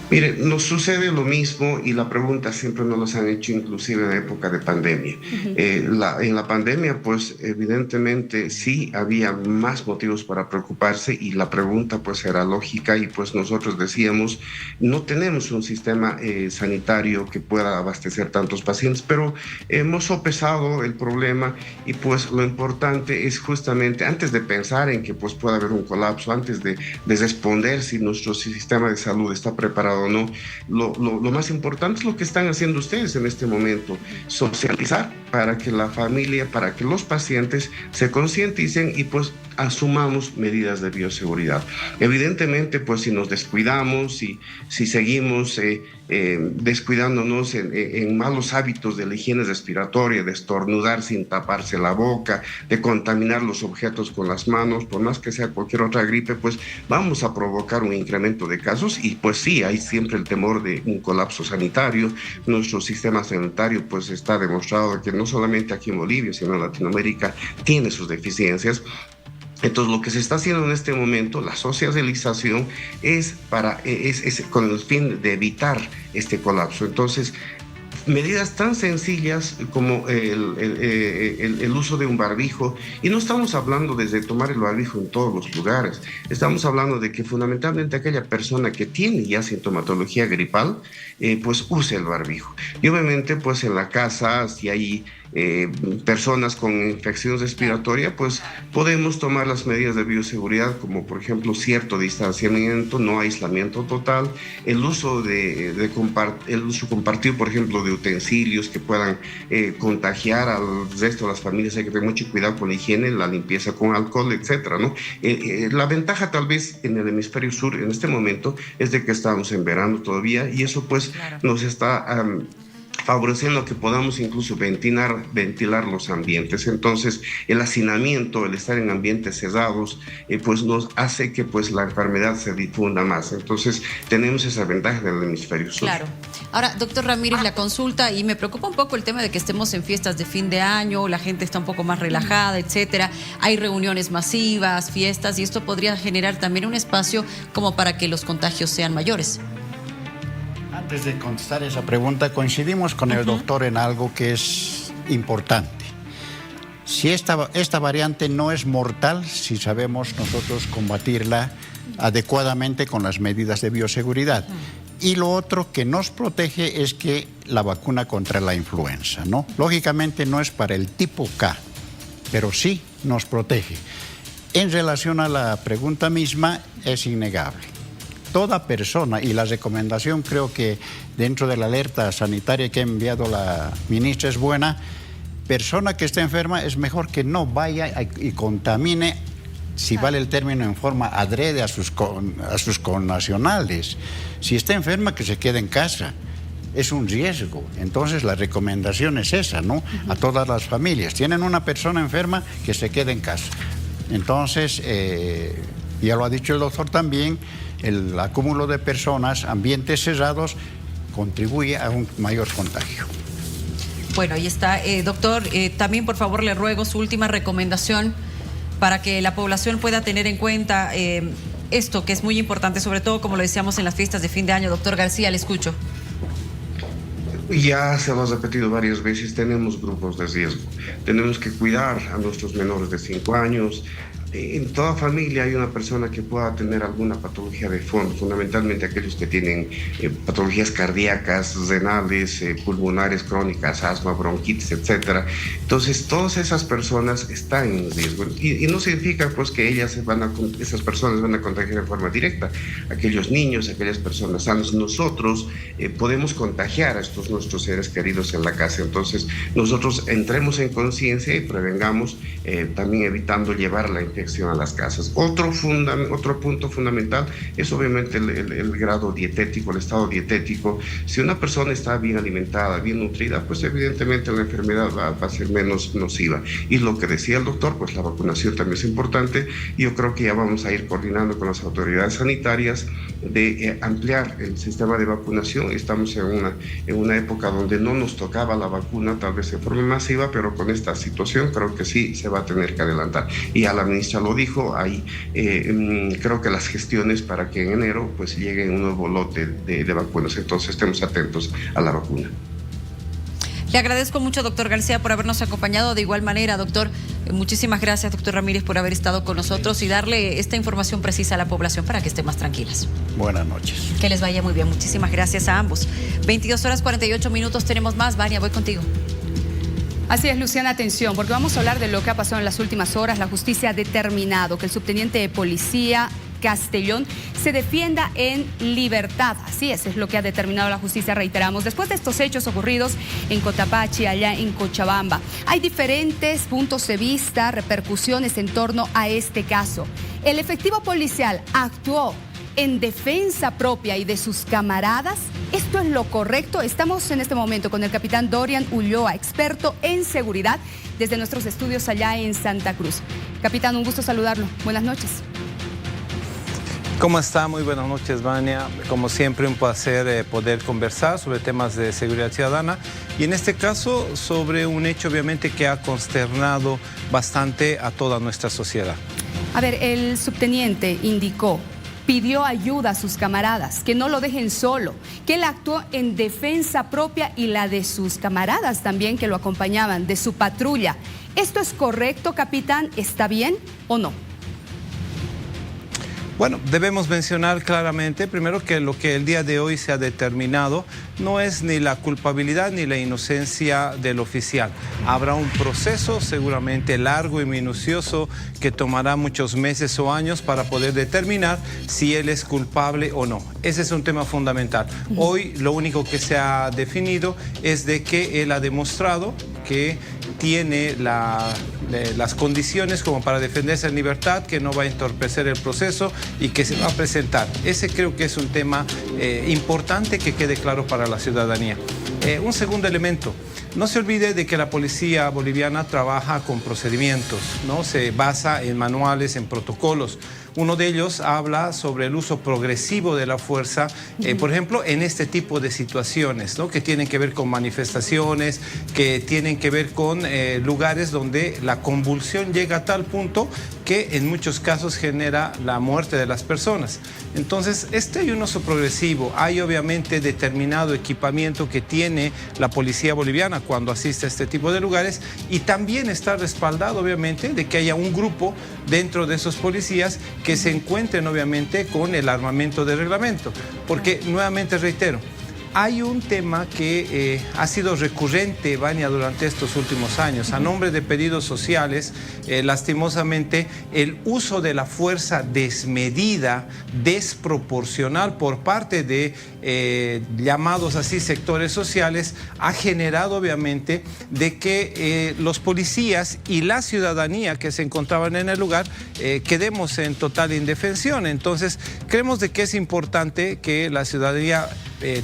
Mire, nos sucede lo mismo, y la pregunta siempre nos las han hecho inclusive en la época de pandemia. En la pandemia, pues evidentemente sí había más motivos para preocuparse, y la pregunta pues era lógica, y pues nosotros decíamos, no tenemos un sistema sanitario que pueda abastecer tantos pacientes, pero hemos sopesado el problema, y pues lo importante es justamente, antes de pensar en que pues pueda haber un colapso, antes de responder si nuestro sistema de salud está preparado o no, lo más importante es lo que están haciendo ustedes en este momento: socializar para que la familia, para que los pacientes se concienticen y pues asumamos medidas de bioseguridad. Evidentemente, pues si nos descuidamos, si seguimos descuidándonos en malos hábitos de la higiene respiratoria, de estornudar sin taparse la boca, de contaminar los objetos con las manos, por más que sea cualquier otra gripe, pues vamos a provocar un incremento de casos, y pues sí, hay siempre el temor de un colapso sanitario. Nuestro sistema sanitario pues está demostrado que no solamente aquí en Bolivia, sino en Latinoamérica, tiene sus deficiencias. Entonces, lo que se está haciendo en este momento, la socialización, es con el fin de evitar este colapso. Entonces, medidas tan sencillas como el uso de un barbijo, y no estamos hablando desde tomar el barbijo en todos los lugares, estamos hablando de que fundamentalmente aquella persona que tiene ya sintomatología gripal, pues use el barbijo. Y obviamente pues en la casa, si hay personas con infección respiratoria, pues podemos tomar las medidas de bioseguridad, como por ejemplo cierto distanciamiento, no aislamiento total, el uso compartido, por ejemplo, de utensilios que puedan contagiar al resto de las familias. Hay que tener mucho cuidado con la higiene, la limpieza con alcohol, etcétera, ¿no? La ventaja tal vez en el hemisferio sur en este momento es de que estamos en verano todavía, y eso pues nos está favoreciendo que podamos incluso ventilar los ambientes. Entonces, el hacinamiento, el estar en ambientes cerrados, pues nos hace que pues la enfermedad se difunda más. Entonces, tenemos esa ventaja del hemisferio sur. Claro. Ahora, doctor Ramírez, la consulta, y me preocupa un poco el tema de que estemos en fiestas de fin de año, la gente está un poco más relajada, etcétera. Hay reuniones masivas, fiestas, y esto podría generar también un espacio como para que los contagios sean mayores. Antes de contestar esa pregunta, coincidimos con el doctor en algo que es importante. Si esta variante no es mortal, si sabemos nosotros combatirla adecuadamente con las medidas de bioseguridad. Y lo otro que nos protege es que la vacuna contra la influenza, ¿no? Lógicamente no es para el tipo K, pero sí nos protege. En relación a la pregunta misma, es innegable. Toda persona, y la recomendación creo que dentro de la alerta sanitaria que ha enviado la ministra es buena, persona que esté enferma es mejor que no vaya y contamine, si vale el término, en forma adrede a sus connacionales. Si está enferma, que se quede en casa. Es un riesgo. Entonces la recomendación es esa, ¿no? A todas las familias. Tienen una persona enferma, que se quede en casa. Entonces, ya lo ha dicho el doctor también, el acúmulo de personas, ambientes cerrados, contribuye a un mayor contagio. Bueno, ahí está. Doctor, también por favor le ruego su última recomendación para que la población pueda tener en cuenta esto, que es muy importante, sobre todo como lo decíamos en las fiestas de fin de año. Doctor García, le escucho. Ya se lo ha repetido varias veces, tenemos grupos de riesgo. Tenemos que cuidar a nuestros menores de 5 años. En toda familia hay una persona que pueda tener alguna patología de fondo, fundamentalmente aquellos que tienen patologías cardíacas, renales, pulmonares crónicas, asma, bronquitis, etc. Entonces, todas esas personas están en riesgo. Y no significa pues que esas personas van a contagiar de forma directa. Aquellos niños, aquellas personas sanas, nosotros podemos contagiar a estos nuestros seres queridos en la casa. Entonces, nosotros entremos en conciencia y prevengamos, también evitando llevar la infección a las casas. Otro punto fundamental es obviamente el grado dietético, el estado dietético. Si una persona está bien alimentada, bien nutrida, pues evidentemente la enfermedad va a ser menos nociva. Y lo que decía el doctor, pues la vacunación también es importante. Yo creo que ya vamos a ir coordinando con las autoridades sanitarias de ampliar el sistema de vacunación. Estamos en una época donde no nos tocaba la vacuna, tal vez de forma masiva, pero con esta situación creo que sí se va a tener que adelantar. Y a la ministra lo dijo, ahí creo que las gestiones para que en enero pues llegue un nuevo lote de vacunas, entonces estemos atentos a la vacuna. Le agradezco mucho, doctor García, por habernos acompañado. De igual manera, doctor, muchísimas gracias, doctor Ramírez, por haber estado con nosotros y darle esta información precisa a la población para que esté más tranquilas. Buenas noches. Que les vaya muy bien. Muchísimas gracias a ambos. 22:48, tenemos más. Vania, voy contigo. Así es, Luciana, atención, porque vamos a hablar de lo que ha pasado en las últimas horas. La justicia ha determinado que el subteniente de policía Castellón se defienda en libertad. Así es lo que ha determinado la justicia, reiteramos. Después de estos hechos ocurridos en Cotapaxi, allá en Cochabamba, hay diferentes puntos de vista, repercusiones en torno a este caso. El efectivo policial actuó en defensa propia y de sus camaradas. ¿Esto es lo correcto? Estamos en este momento con el capitán Dorian Ulloa, experto en seguridad, desde nuestros estudios allá en Santa Cruz. Capitán, un gusto saludarlo. Buenas noches. ¿Cómo está? Muy buenas noches, Vania. Como siempre, un placer poder conversar sobre temas de seguridad ciudadana y en este caso sobre un hecho obviamente que ha consternado bastante a toda nuestra sociedad. A ver, el subteniente pidió ayuda a sus camaradas, que no lo dejen solo, que él actuó en defensa propia y la de sus camaradas también que lo acompañaban, de su patrulla. ¿Esto es correcto, capitán? ¿Está bien o no? Bueno, debemos mencionar claramente, primero, que lo que el día de hoy se ha determinado no es ni la culpabilidad ni la inocencia del oficial. Habrá un proceso seguramente largo y minucioso que tomará muchos meses o años para poder determinar si él es culpable o no. Ese es un tema fundamental. Hoy lo único que se ha definido es de que él ha demostrado que tiene las condiciones como para defenderse en libertad, que no va a entorpecer el proceso y que se va a presentar. Ese creo que es un tema importante que quede claro para la ciudadanía. Un segundo elemento, no se olvide de que la policía boliviana trabaja con procedimientos, ¿no? Se basa en manuales, en protocolos. Uno de ellos habla sobre el uso progresivo de la fuerza, por ejemplo, en este tipo de situaciones, ¿no? Que tienen que ver con manifestaciones, que tienen que ver con lugares donde la convulsión llega a tal punto que en muchos casos genera la muerte de las personas. Entonces, hay un uso progresivo. Hay obviamente determinado equipamiento que tiene la policía boliviana cuando asiste a este tipo de lugares, y también está respaldado obviamente de que haya un grupo dentro de esos policías que se encuentren obviamente con el armamento de reglamento. Porque nuevamente reitero, hay un tema que ha sido recurrente, Vania, durante estos últimos años. A nombre de pedidos sociales, lastimosamente, el uso de la fuerza desmedida, desproporcional por parte de llamados así sectores sociales, ha generado obviamente de que los policías y la ciudadanía que se encontraban en el lugar quedemos en total indefensión. Entonces, creemos de que es importante que la ciudadanía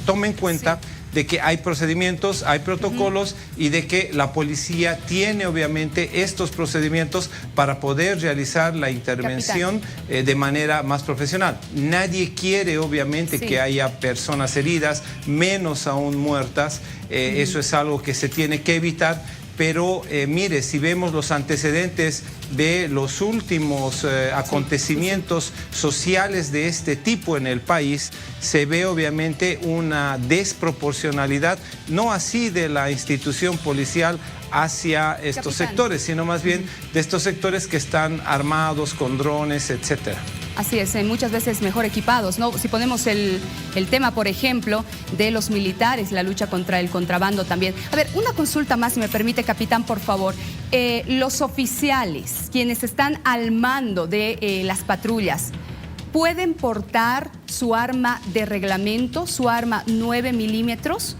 tome en cuenta de que hay procedimientos, hay protocolos y de que la policía tiene obviamente estos procedimientos para poder realizar la intervención de manera más profesional. Nadie quiere obviamente que haya personas heridas, menos aún muertas. Eso es algo que se tiene que evitar. Pero mire, si vemos los antecedentes de los últimos acontecimientos sociales de este tipo en el país, se ve obviamente una desproporcionalidad, no así de la institución policial hacia estos sectores, sino más bien de estos sectores que están armados con drones, etcétera. Así es, muchas veces mejor equipados, ¿no? Si ponemos el tema, por ejemplo, de los militares, la lucha contra el contrabando también. A ver, una consulta más, si me permite, capitán, por favor. Los oficiales, quienes están al mando de las patrullas, ¿pueden portar su arma de reglamento, su arma 9 milímetros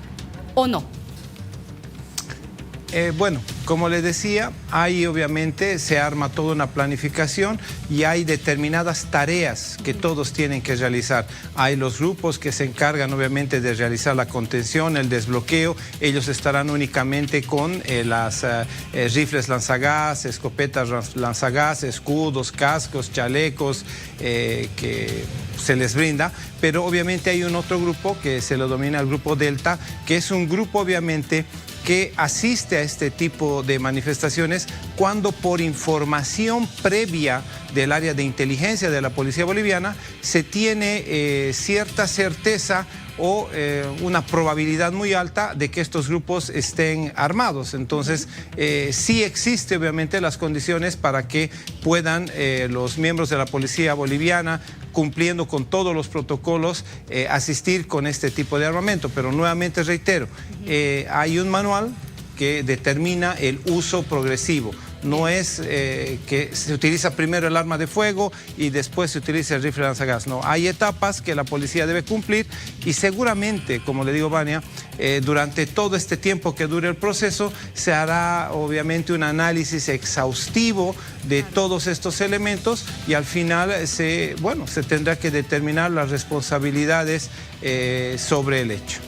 o no? Bueno, como les decía, ahí obviamente se arma toda una planificación y hay determinadas tareas que todos tienen que realizar. Hay los grupos que se encargan obviamente de realizar la contención, el desbloqueo. Ellos estarán únicamente con las rifles lanzagás, escopetas lanzagás, escudos, cascos, chalecos que se les brinda. Pero obviamente hay un otro grupo que se lo denomina el Grupo Delta, que es un grupo obviamente que asiste a este tipo de manifestaciones cuando por información previa del área de inteligencia de la Policía Boliviana se tiene cierta certeza o una probabilidad muy alta de que estos grupos estén armados. Entonces, sí existe obviamente las condiciones para que puedan los miembros de la Policía Boliviana, cumpliendo con todos los protocolos, asistir con este tipo de armamento. Pero nuevamente reitero, hay un manual que determina el uso progresivo. No es que se utiliza primero el arma de fuego y después se utiliza el rifle lanzagás. No, hay etapas que la policía debe cumplir y seguramente, como le digo, Vania, durante todo este tiempo que dure el proceso se hará obviamente un análisis exhaustivo de todos estos elementos y al final se tendrá que determinar las responsabilidades sobre el hecho.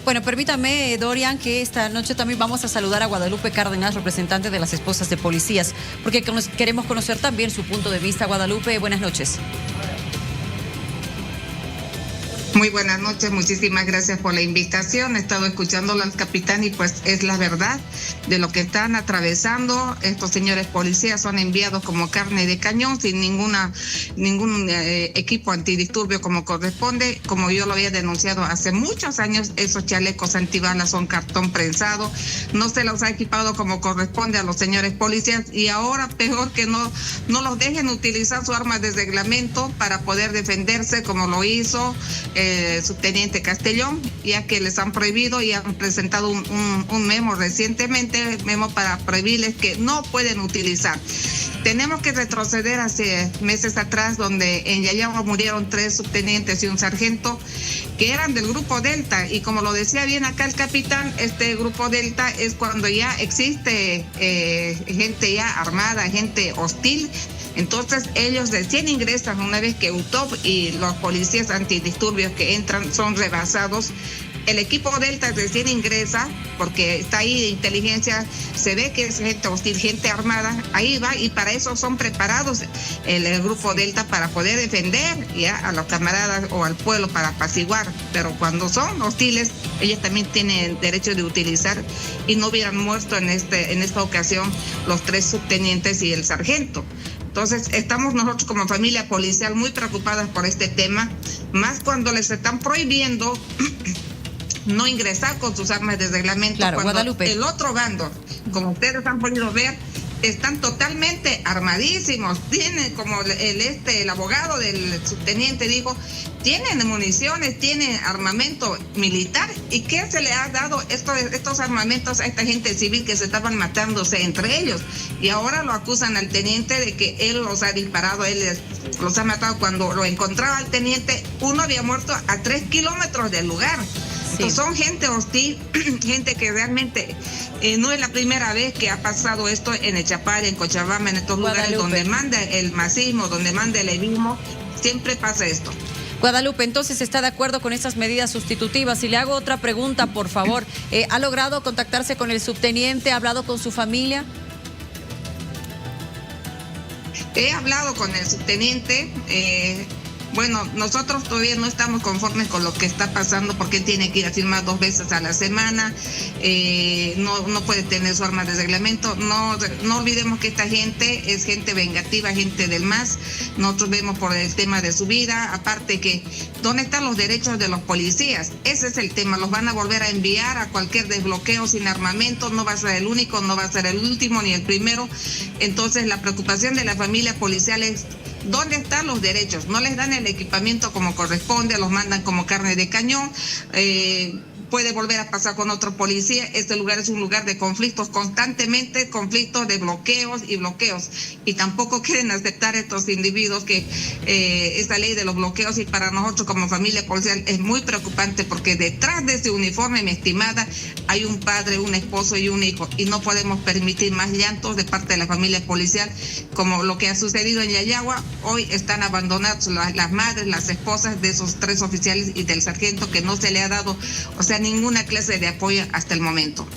Bueno, permítame, Dorian, que esta noche también vamos a saludar a Guadalupe Cárdenas, representante de las esposas de policías, porque queremos conocer también su punto de vista. Guadalupe, buenas noches. Muy buenas noches, muchísimas gracias por la invitación. He estado escuchándolo al capitán y pues es la verdad de lo que están atravesando. Estos señores policías son enviados como carne de cañón sin ningún equipo antidisturbio como corresponde. Como yo lo había denunciado hace muchos años, esos chalecos antibalas son cartón prensado, no se los ha equipado como corresponde a los señores policías y ahora peor que no los dejen utilizar su arma de reglamento para poder defenderse como lo hizo subteniente Castellón, ya que les han prohibido y han presentado un memo recientemente, para prohibirles que no pueden utilizar. Tenemos que retroceder hace meses atrás, donde en Yayagua murieron 3 subtenientes y un sargento que eran del Grupo Delta, y como lo decía bien acá el capitán, este Grupo Delta es cuando ya existe gente ya armada, gente hostil. Entonces ellos recién ingresan una vez que UTOP y los policías antidisturbios que entran son rebasados. El equipo Delta recién ingresa porque está ahí de inteligencia, se ve que es gente hostil, gente armada, ahí va, y para eso son preparados el grupo Delta, para poder defender ya a los camaradas o al pueblo, para apaciguar. Pero cuando son hostiles, ellos también tienen derecho de utilizar, y no hubieran muerto en esta ocasión los 3 subtenientes y el sargento. Entonces, estamos nosotros como familia policial muy preocupadas por este tema, más cuando les están prohibiendo no ingresar con sus armas de reglamento. Claro, cuando Guadalupe. el otro bando, como ustedes han podido ver, están totalmente armadísimos. Tienen, como el abogado del subteniente dijo, tienen municiones, tienen armamento militar. ¿Y qué se le ha dado estos armamentos a esta gente civil que se estaban matándose entre ellos? Y ahora lo acusan al teniente de que él los ha disparado, él los ha matado. Cuando lo encontraba al teniente, uno había muerto a 3 kilómetros del lugar. Sí. Son gente hostil, gente que realmente no es la primera vez que ha pasado esto en Echapare, en Cochabamba, en estos lugares donde manda el masismo, donde manda el levismo, siempre pasa esto. Guadalupe, entonces está de acuerdo con estas medidas sustitutivas. Y le hago otra pregunta, por favor. ¿Ha logrado contactarse con el subteniente? ¿Ha hablado con su familia? He hablado con el subteniente. Bueno, nosotros todavía no estamos conformes con lo que está pasando porque él tiene que ir a firmar 2 veces a la semana, no puede tener su arma de reglamento. No olvidemos que esta gente es gente vengativa, gente del MAS. Nosotros vemos por el tema de su vida, aparte que ¿dónde están los derechos de los policías? Ese es el tema, los van a volver a enviar a cualquier desbloqueo sin armamento, no va a ser el único, no va a ser el último ni el primero. Entonces la preocupación de la familia policial es ¿dónde están los derechos? No les dan el equipamiento como corresponde, los mandan como carne de cañón. Puede volver a pasar con otro policía. Este lugar es un lugar de conflictos, constantemente conflictos de bloqueos y bloqueos. Y tampoco quieren aceptar estos individuos que esta ley de los bloqueos, y para nosotros como familia policial es muy preocupante porque detrás de ese uniforme, mi estimada, hay un padre, un esposo y un hijo. Y no podemos permitir más llantos de parte de la familia policial como lo que ha sucedido en Yayagua. Hoy están abandonadas las madres, las esposas de esos 3 oficiales y del sargento que no se le ha dado, o sea, ninguna clase de apoyo hasta el momento.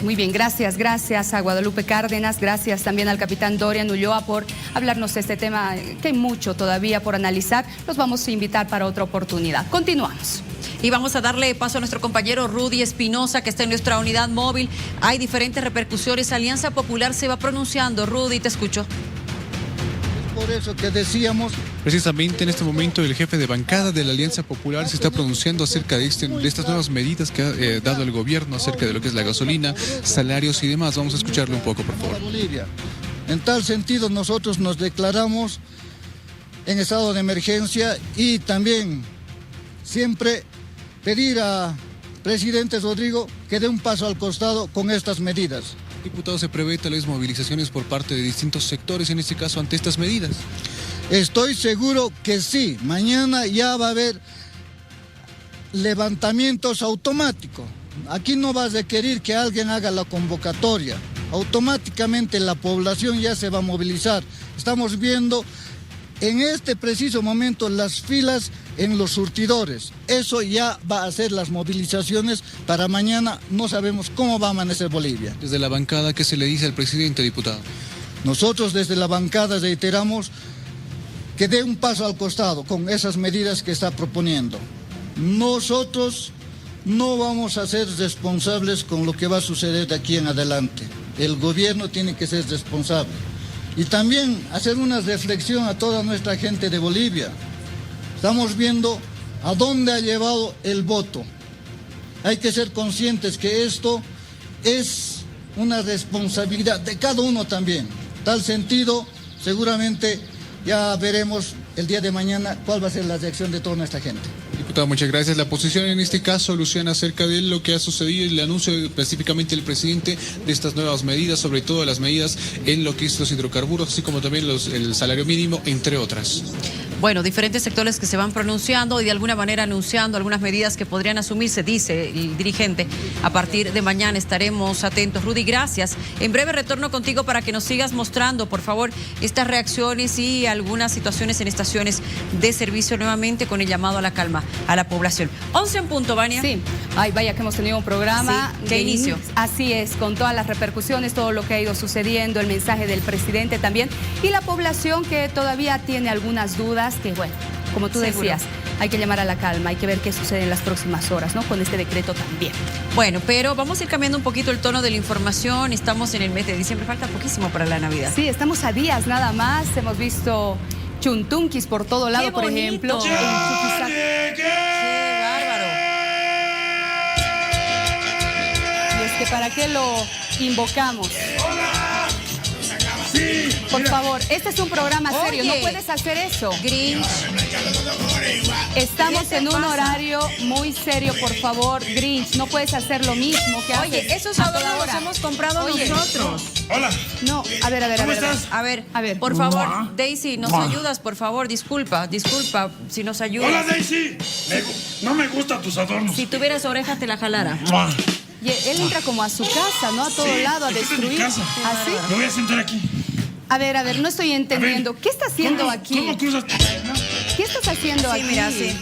Muy bien, gracias a Guadalupe Cárdenas, gracias también al capitán Dorian Ulloa por hablarnos de este tema, que hay mucho todavía por analizar. Los vamos a invitar para otra oportunidad. Continuamos. Y vamos a darle paso a nuestro compañero Rudy Espinosa, que está en nuestra unidad móvil. Hay diferentes repercusiones. Alianza Popular se va pronunciando. Rudy, te escucho. Por eso que decíamos. Precisamente en este momento el jefe de bancada de la Alianza Popular se está pronunciando acerca de estas nuevas medidas que ha dado el gobierno acerca de lo que es la gasolina, salarios y demás. Vamos a escucharlo un poco, por favor. En tal sentido, nosotros nos declaramos en estado de emergencia y también siempre pedir a presidente Rodrigo que dé un paso al costado con estas medidas. Diputado, ¿se prevé tal vez movilizaciones por parte de distintos sectores, en este caso, ante estas medidas? Estoy seguro que sí. Mañana ya va a haber levantamientos automáticos. Aquí no va a requerir que alguien haga la convocatoria. Automáticamente la población ya se va a movilizar. Estamos viendo en este preciso momento las filas en los surtidores. Eso ya va a hacer las movilizaciones para mañana. No sabemos cómo va a amanecer Bolivia. Desde la bancada, ¿qué se le dice al presidente, diputado? Nosotros desde la bancada reiteramos que dé un paso al costado con esas medidas que está proponiendo. Nosotros no vamos a ser responsables con lo que va a suceder de aquí en adelante. El gobierno tiene que ser responsable. Y también hacer una reflexión a toda nuestra gente de Bolivia. Estamos viendo a dónde ha llevado el voto. Hay que ser conscientes que esto es una responsabilidad de cada uno también. En tal sentido, seguramente ya veremos el día de mañana cuál va a ser la reacción de toda nuestra gente. Diputado, muchas gracias. La posición en este caso, Luciana, acerca de lo que ha sucedido y el anuncio específicamente del presidente de estas nuevas medidas, sobre todo las medidas en lo que es los hidrocarburos, así como también el salario mínimo, entre otras. Bueno, diferentes sectores que se van pronunciando y de alguna manera anunciando algunas medidas que podrían asumirse, dice el dirigente. A partir de mañana estaremos atentos. Rudy, gracias. En breve retorno contigo para que nos sigas mostrando, por favor, estas reacciones y algunas situaciones en estaciones de servicio nuevamente con el llamado a la calma a la población. 11 en punto, Vania. Sí. Ay, vaya que hemos tenido un programa. Sí, ¿qué inicio? Así es, con todas las repercusiones, todo lo que ha ido sucediendo, el mensaje del presidente también y la población que todavía tiene algunas dudas que, bueno, como tú decías, hay que llamar a la calma, hay que ver qué sucede en las próximas horas, ¿no? Con este decreto también. Bueno, pero vamos a ir cambiando un poquito el tono de la información. Estamos en el mes de diciembre, falta poquísimo para la Navidad. Sí, estamos a días nada más. Hemos visto chuntunquis por todo lado, por ejemplo. ¡Qué bárbaro! Y es que ¿para qué lo invocamos? Por favor, este es un programa serio, no puedes hacer eso. Grinch. Estamos en un horario muy serio, por favor, Grinch, no puedes hacer lo mismo que haces. Oye, esos adornos los hemos comprado nosotros. Hola. No, a ver. ¿Cómo estás? A ver, por favor, Daisy, nos ayudas, por favor, disculpa, si nos ayudas. Hola, Daisy. No me gustan tus adornos. Si tuvieras orejas te la jalara. Y él entra como a su casa, ¿no? A todo lado, a destruir. ¿Así? Me voy a sentar aquí. A ver, no estoy entendiendo. ¿Qué está haciendo aquí? ¿Cómo cruzas? ¿Qué estás haciendo aquí? Mira, sí.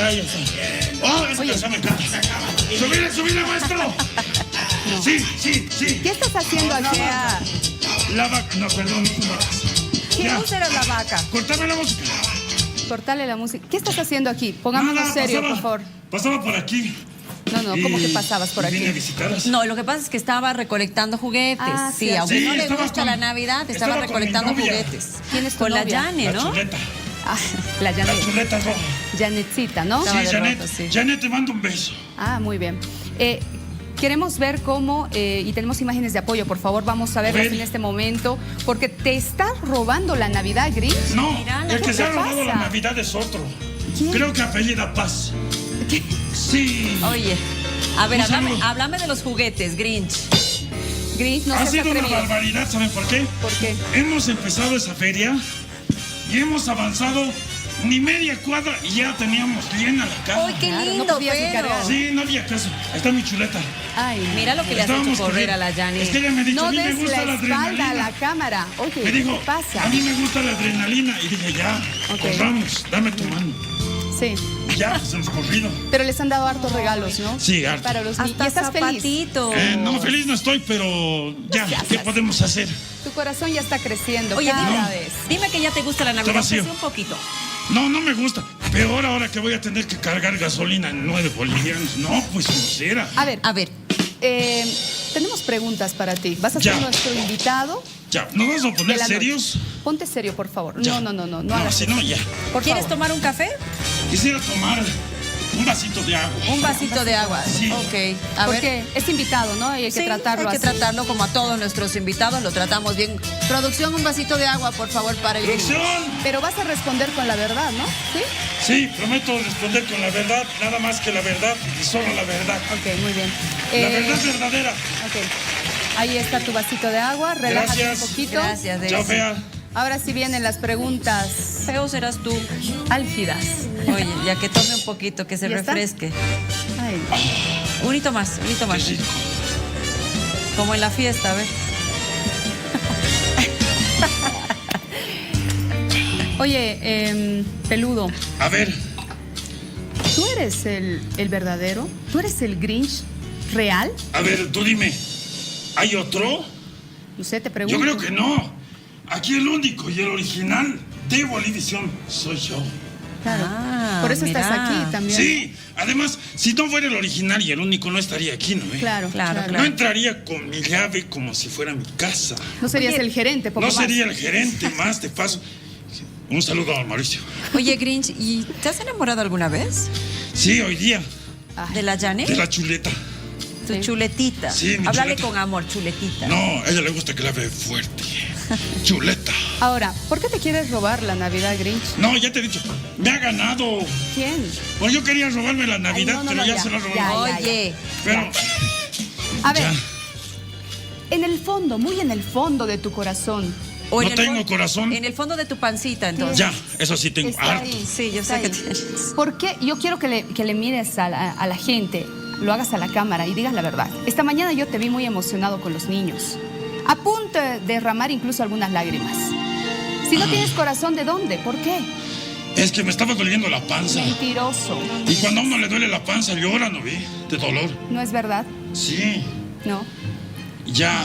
Ay, esa canción me encanta. ¡Subile, maestro! No. Sí. ¿Qué estás haciendo aquí? La vaca. No, perdón, no vacas. ¿Quién era la vaca? Cortame la música. Cortale la música. ¿Qué estás haciendo aquí? Pongámonos serio, por favor. Pasaba por aquí. No, ¿cómo que pasabas por aquí? Vine a visitarlas. No, lo que pasa es que estaba recolectando juguetes. Ah, sí, sí, aunque sí, no le estaba gusta con- la Navidad, estaba estaba con recolectando mi novia. juguetes. ¿Quién es tu Con la novia? Yane, La ¿no? chuleta. Ah, la La Janet. chuleta roja. Janetcita, ¿no? Sí, Estaba de Janet. rojo, sí. Janet, te mando un beso. Ah, muy bien. Queremos ver cómo, y tenemos imágenes de apoyo, por favor, vamos a verlas ver. en este momento, porque te estás robando la Navidad, Grinch. No, Mírala, el que ¿qué se ha te robado pasa? la Navidad es otro. ¿Quién? Creo que apellida Paz. ¿Qué? Sí. Oye, a ver, Un saludo. háblame de los juguetes, Grinch. Grinch, no Ha seas sido una atrevido. barbaridad, ¿saben por qué? ¿Por qué? Hemos empezado esa feria y hemos avanzado ni media cuadra y ya teníamos llena la casa. ¡Ay, qué Claro, no lindo, podías ni pero! cargar. Sí, no había caso. Ahí está mi chuleta. Ay, Mira lo que le has Estábamos hecho correr corriendo. a la Yane. Es que ella me ha dicho, no a mí me des gusta la la espalda a adrenalina. la cámara. Oye, Me ¿qué dijo, te pasa? a mí me gusta la adrenalina. Y dije, ya, Ok. corramos, dame tu mano. Sí, Y ya, pues hemos corrido. pero les han dado hartos regalos, ¿no? Sí, harto. Para los niños. Hasta ¿Y estás feliz? zapatitos. No, feliz no estoy, pero ya, seas ¿qué así. podemos hacer? Tu corazón ya está creciendo Oye, cada vez. dime que ya te gusta la Navidad, Está vacío. aunque sea un poquito. No, no me gusta. Peor ahora que voy a tener que cargar gasolina en 9 bolivianos. No, pues no será. A ver, A ver, tenemos preguntas para ti. ¿Vas a Ya. ser nuestro invitado? Ya, ¿nos vamos a de poner la noche? serios? Ponte serio, por favor. Ya. No No, hagas si eso. no, ya. Por ¿quieres favor. tomar un café? Quisiera tomar un vasito de agua. Un vasito de agua. Sí. Ok. A ver. Porque es invitado, ¿no? Y hay que Sí, tratarlo hay que así. tratarlo como a todos nuestros invitados, lo tratamos bien. Producción, un vasito de agua, por favor, para el Grinch. ¡Producción! Pero vas a responder con la verdad, ¿no? Sí. Sí, prometo responder con la verdad, nada más que la verdad y solo la verdad. Ok, muy bien. La verdad verdadera. Ok. Ahí está tu vasito de agua. Relájate Gracias. un poquito. Gracias, Daisy. Chao, fea. Ahora sí vienen las preguntas Feo serás tú. álgidas. Oye, ya que tome un poquito, que se ¿Ya está? refresque. Ay, Un hito más, un hito más. Sí, sí. Como en la fiesta, a ver. Oye, Peludo, A ver, ¿tú eres el verdadero? ¿Tú eres el Grinch real? a ver, tú dime, ¿hay otro? No sé, te pregunto. Yo creo que no. Aquí el único y el original de Bolivisión soy yo. Claro. Ah, Por eso estás mira. aquí también. Sí, además, si no fuera el original y el único, no estaría aquí, ¿no? Claro, claro. No entraría con mi llave como si fuera mi casa. No serías Oye, el gerente, poco No más. sería el gerente más, de paso. Un saludo a Mauricio. Oye, Grinch, ¿y te has enamorado alguna vez? Sí, hoy día, ¿De la Janet? de la chuleta. Tu chuletita. Sí, mi Háblale chuleta. con amor, chuletita. No, a ella le gusta que la ve fuerte. Chuleta. Ahora, ¿por qué te quieres robar la Navidad, Grinch? No, ya te he dicho, me ha ganado. ¿Quién? Pues yo quería robarme la Navidad, Ay, no, pero ya, ya, se la robó. ya. Oye, Pero, A ver, ya, en el fondo, muy en el fondo de tu corazón, o en no el tengo fon- corazón. En el fondo de tu pancita, entonces. Ya, eso sí tengo está harto. ahí. Sí, yo está sé que ahí. tienes. ¿Por qué? Yo quiero que le mires a la gente, lo hagas a la cámara y digas la verdad. Esta mañana yo te vi muy emocionado con los niños, a punto de derramar incluso algunas lágrimas. Si no tienes corazón, ¿de dónde? ¿Por qué? Es que me estaba doliendo la panza. Mentiroso. Y cuando a uno le duele la panza, llora, ¿no ve? De dolor. ¿No es verdad? Sí, No. ya.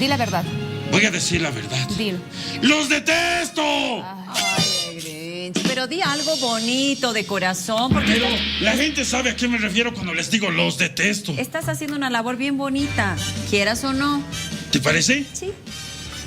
Di la verdad. Voy a decir la verdad. Dilo. ¡Los detesto! Ay, Benji, pero di algo bonito de corazón. Porque Pero la gente sabe a qué me refiero cuando les digo los detesto. estás haciendo una labor bien bonita, quieras o no. ¿Te parece? Sí.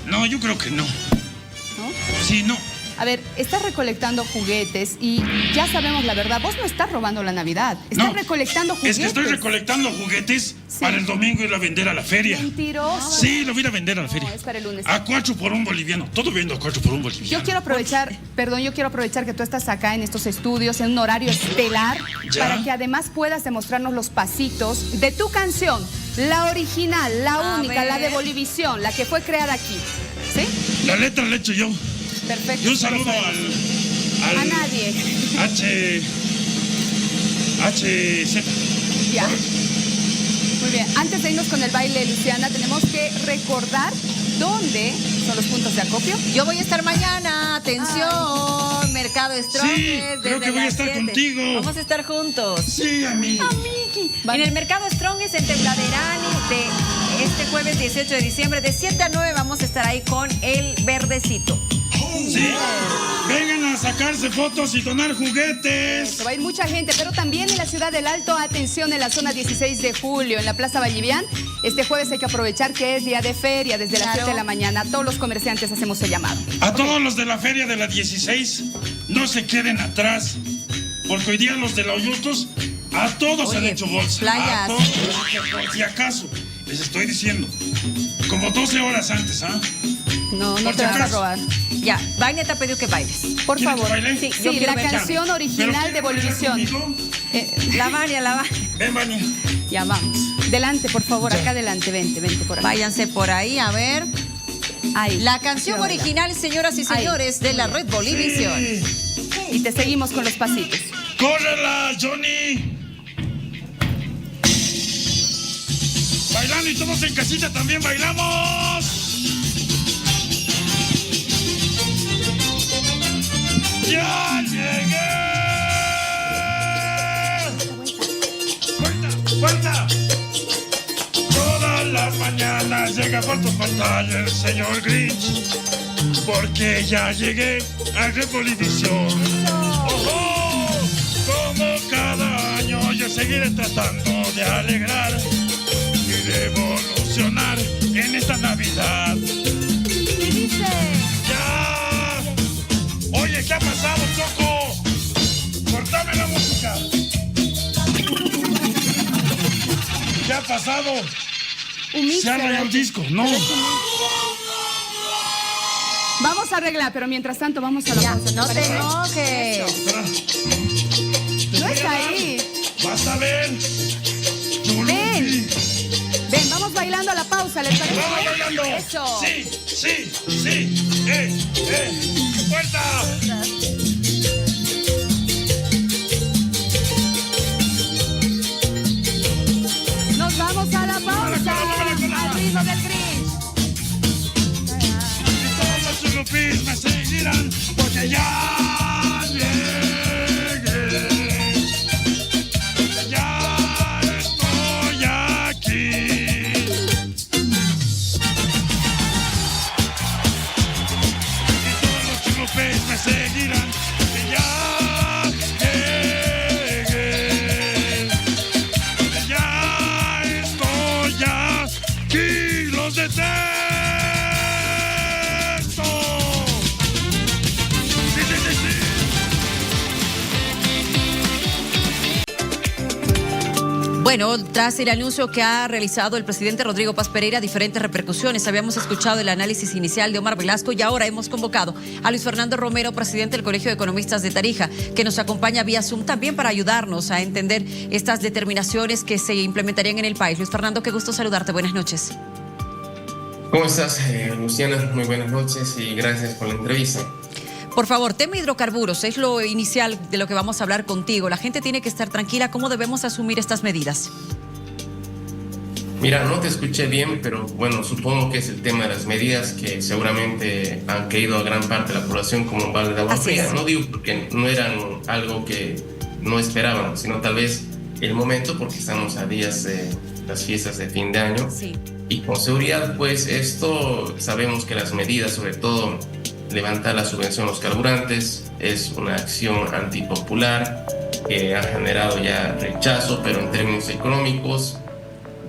No, yo creo que no. ¿No? Sí, no. A ver, estás recolectando juguetes y ya sabemos la verdad, vos no estás robando la Navidad, estás No, recolectando juguetes. Es que estoy recolectando juguetes para el domingo ir a vender a la feria. Mentiroso. Sí, lo voy a ir a vender a la feria. No, es para el lunes. A 4 por un boliviano. Todo vendo a 4 por un boliviano. Yo quiero aprovechar, que tú estás acá en estos estudios en un horario estelar Ya. para que además puedas demostrarnos los pasitos de tu canción, la original, la única, la de Bolivisión, la que fue creada aquí. ¿Sí? La letra la he hecho yo. Perfecto. Y un saludo A nadie. HZ. Ya. Muy bien. Antes de irnos con el baile, Luciana, tenemos que recordar dónde son los puntos de acopio. Yo voy a estar mañana, atención, Mercado Strong. Sí, creo que voy a estar contigo. Vamos a estar juntos. Sí, amigo. En el Mercado Strong en Tembladerani de este jueves 18 de diciembre, de 7 a 9 vamos a estar ahí con el verdecito. Sí. Vengan a sacarse fotos y donar juguetes. Se va a ir mucha gente, pero también en la ciudad del Alto, atención, en la zona 16 de julio, en la Plaza Vallivian. Este jueves hay que aprovechar que es día de feria, desde las 7 de la mañana. Todos los comerciantes hacemos el llamado. A todos los de la feria de la 16, no se queden atrás, porque hoy día los de la Oyutos, a todos han hecho bolsa. playas. A todos, por si acaso, les estoy diciendo, como 12 horas antes, ¿ah? No Por te si vas a acaso. robar. Ya, Vaina te ha pedido que bailes. Por ¿Quieres favor. que baile? Sí, Yo sí, quiero la ver. canción ¿Pero original de quieres bailar Bolivisión. conmigo? La Vania. Ven, Vania. Ya vamos. Delante, por favor, acá adelante, vente por acá. Váyanse por ahí, a ver. Ahí. La canción Así va a bailar. original, señoras y Ahí. señores, de la Red Bolivisión. Y te seguimos con los pasitos. ¡Córrela, Johnny! Bailando y todos en casita también bailamos. ¡Ya llegué! ¡Vuelta! Todas las mañanas llega por tu pantalla el señor Grinch, porque ya llegué a Red Bolivisión. ¡Ojo! Como cada año yo seguiré tratando de alegrar y de evolucionar en esta Navidad. ¿Qué dice? ¡Ya! Oye, ¿qué ha pasado, Choco? ¡Cortame la música! ¿Qué ha pasado? Se ha rayado el disco, no. Vamos a arreglar, pero mientras tanto vamos a la pausa. No te parece? enojes. Espera. No está ahí. Vas a ver. Ven. Ven, vamos bailando a la pausa, ¿les parece? ¡Vamos bailando! Eso. Sí. ¡Vuelta! Nos vamos a la pausa. Al ritmo del Grinch. Y todos los churrupis me seguirán porque ya llegué. Ya estoy aquí. Y todos los churrupis me seguirán porque ya llegué. Ya estoy aquí. Los detesto. Bueno, tras el anuncio que ha realizado el presidente Rodrigo Paz Pereira, diferentes repercusiones. Habíamos escuchado el análisis inicial de Omar Velasco y ahora hemos convocado a Luis Fernando Romero, presidente del Colegio de Economistas de Tarija, que nos acompaña vía Zoom también para ayudarnos a entender estas determinaciones que se implementarían en el país. Luis Fernando, qué gusto saludarte. Buenas noches. ¿Cómo estás, Luciana? Muy buenas noches y gracias por la entrevista. Por favor, tema hidrocarburos, es lo inicial de lo que vamos a hablar contigo. La gente tiene que estar tranquila. ¿Cómo debemos asumir estas medidas? Mira, no te escuché bien, pero bueno, supongo que es el tema de las medidas que seguramente han caído a gran parte de la población como un balde de agua fría. No digo porque no eran algo que no esperaban, sino tal vez el momento, porque estamos a días de las fiestas de fin de año. Sí. Y con seguridad, pues esto, sabemos que las medidas, sobre todo levantar la subvención a los carburantes es una acción antipopular que ha generado ya rechazo, pero en términos económicos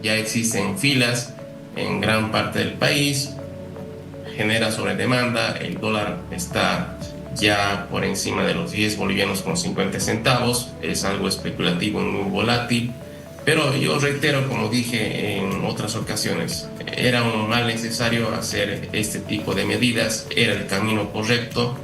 ya existen filas en gran parte del país, genera sobredemanda, el dólar está ya por encima de los 10 bolivianos con 50 centavos, es algo especulativo y muy volátil, pero yo reitero, como dije en otras ocasiones, era un mal necesario hacer este tipo de medidas, era el camino correcto.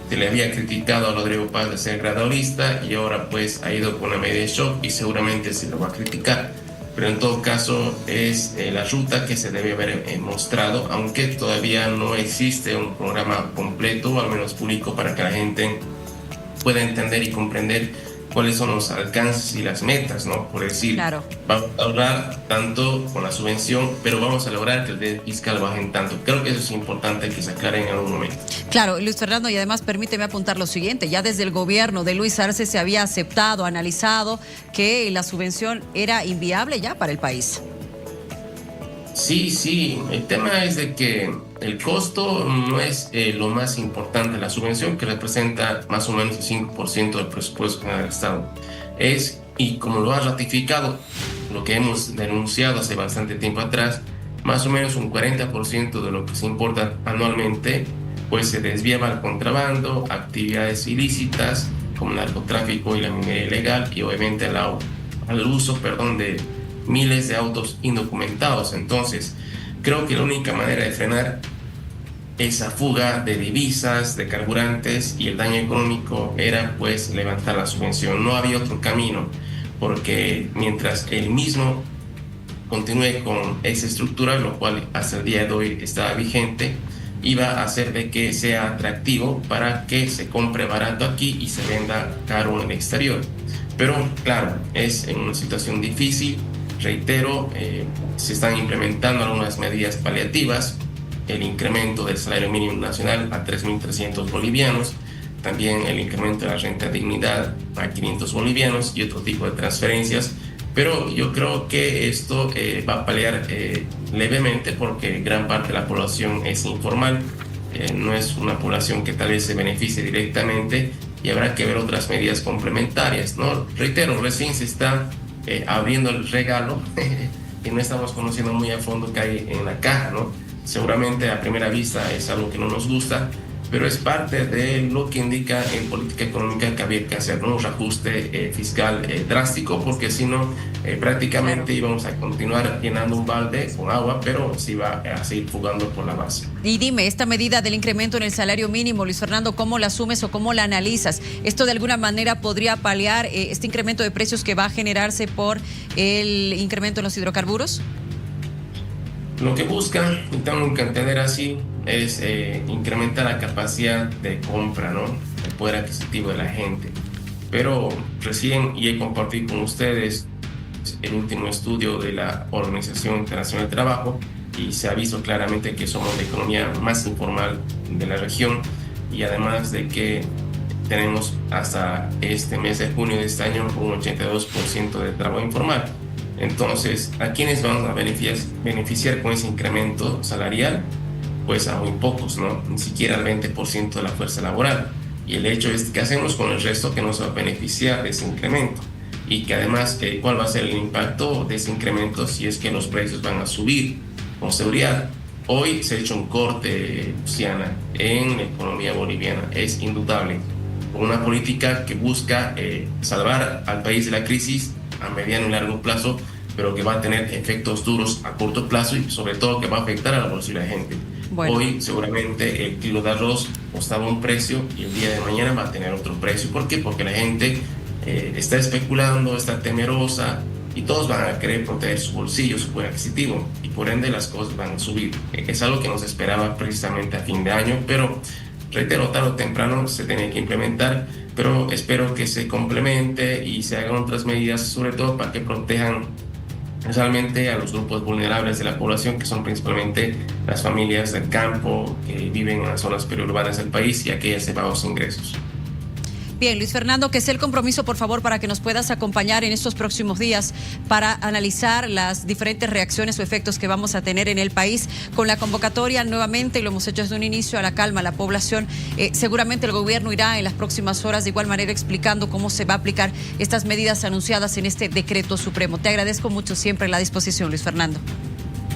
Se le había criticado a Rodrigo Paz de ser gradualista y ahora pues ha ido con una medida de shock y seguramente se lo va a criticar. Pero en todo caso es la ruta que se debe haber mostrado, aunque todavía no existe un programa completo, al menos público, para que la gente pueda entender y comprender cuáles son los alcances y las metas, ¿no? Por decir, claro, vamos a ahorrar tanto con la subvención, pero vamos a lograr que el déficit fiscal baje en tanto. Creo que eso es importante que se aclare en algún momento. Claro, Luis Fernando, y además permíteme apuntar lo siguiente, ya desde el gobierno de Luis Arce se había aceptado, analizado que la subvención era inviable ya para el país. Sí, el tema es de que el costo no es lo más importante. La subvención, que representa más o menos el 5% del presupuesto general del Estado, es, y como lo ha ratificado, lo que hemos denunciado hace bastante tiempo atrás, más o menos un 40% de lo que se importa anualmente, pues se desviaba al contrabando, actividades ilícitas como narcotráfico y la minería ilegal, y obviamente al uso de miles de autos indocumentados. Entonces, creo que la única manera de frenar esa fuga de divisas, de carburantes y el daño económico era pues levantar la subvención. No había otro camino, porque mientras él mismo continúe con esa estructura, lo cual hasta el día de hoy está vigente, iba a hacer de que sea atractivo para que se compre barato aquí y se venda caro en el exterior. Pero claro, es en una situación difícil. Reitero, se están implementando algunas medidas paliativas, el incremento del salario mínimo nacional a 3.300 bolivianos, también el incremento de la renta de dignidad a 500 bolivianos y otro tipo de transferencias, pero yo creo que esto va a paliar levemente porque gran parte de la población es informal, no es una población que tal vez se beneficie directamente y habrá que ver otras medidas complementarias, ¿no? Reitero, recién se está abriendo el regalo y no estamos conociendo muy a fondo qué hay en la caja, ¿no? Seguramente a primera vista es algo que no nos gusta, pero es parte de lo que indica en política económica que había que hacer, ¿no? Un reajuste fiscal drástico, porque si no, prácticamente íbamos a continuar llenando un balde con agua, pero se iba a seguir fugando por la base. Y dime, esta medida del incremento en el salario mínimo, Luis Fernando, ¿cómo la asumes o cómo la analizas? ¿Esto de alguna manera podría paliar este incremento de precios que va a generarse por el incremento en los hidrocarburos? Lo que busca, y tengo que entender así, es incrementar la capacidad de compra, ¿no? El poder adquisitivo de la gente. Pero recién, y he compartido con ustedes el último estudio de la Organización Internacional del Trabajo, y se ha visto claramente que somos la economía más informal de la región, y además de que tenemos hasta este mes de junio de este año un 82% de trabajo informal. Entonces, ¿a quiénes vamos a beneficiar con ese incremento salarial? Pues a muy pocos, ¿no? Ni siquiera al 20% de la fuerza laboral. Y el hecho es que hacemos con el resto que nos va a beneficiar de ese incremento. Y que además, ¿cuál va a ser el impacto de ese incremento si es que los precios van a subir? Con seguridad, hoy se ha hecho un corte, Luciana, en la economía boliviana. Es indudable. Una política que busca salvar al país de la crisis a mediano y largo plazo, pero que va a tener efectos duros a corto plazo y sobre todo que va a afectar a la bolsillo de la gente. Bueno. Hoy seguramente el kilo de arroz costaba un precio y el día de mañana va a tener otro precio. ¿Por qué? Porque la gente está especulando, está temerosa y todos van a querer proteger su bolsillo, su poder adquisitivo, y por ende las cosas van a subir. Es algo que nos esperaba precisamente a fin de año, pero reitero, tarde o temprano se tiene que implementar, pero espero que se complemente y se hagan otras medidas, sobre todo para que protejan realmente a los grupos vulnerables de la población, que son principalmente las familias del campo que viven en las zonas periurbanas del país y aquellas de bajos ingresos. Bien, Luis Fernando, que sea el compromiso, por favor, para que nos puedas acompañar en estos próximos días para analizar las diferentes reacciones o efectos que vamos a tener en el país con la convocatoria nuevamente, y lo hemos hecho desde un inicio, a la calma, a la población. Seguramente el gobierno irá en las próximas horas de igual manera explicando cómo se va a aplicar estas medidas anunciadas en este decreto supremo. Te agradezco mucho siempre la disposición, Luis Fernando.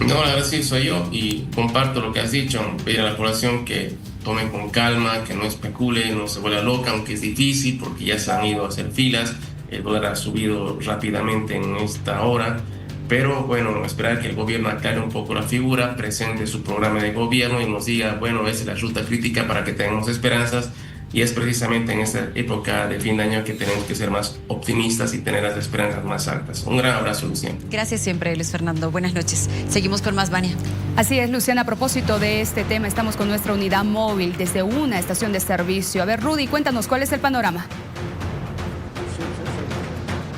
No, la verdad sí soy yo y comparto lo que has dicho, pedir a la población que tome con calma, que no especule, no se vuelva loca, aunque es difícil porque ya se han ido a hacer filas, el dólar ha subido rápidamente en esta hora, pero bueno, esperar que el gobierno aclare un poco la figura, presente su programa de gobierno y nos diga, bueno, esa es la ruta crítica para que tengamos esperanzas, y es precisamente en esta época de fin de año que tenemos que ser más optimistas y tener las esperanzas más altas. Un gran abrazo, Luciana. Gracias siempre, Luis Fernando. Buenas noches. Seguimos con más, Vania. Así es, Luciana, a propósito de este tema, estamos con nuestra unidad móvil desde una estación de servicio. A ver, Rudy, cuéntanos, ¿cuál es el panorama?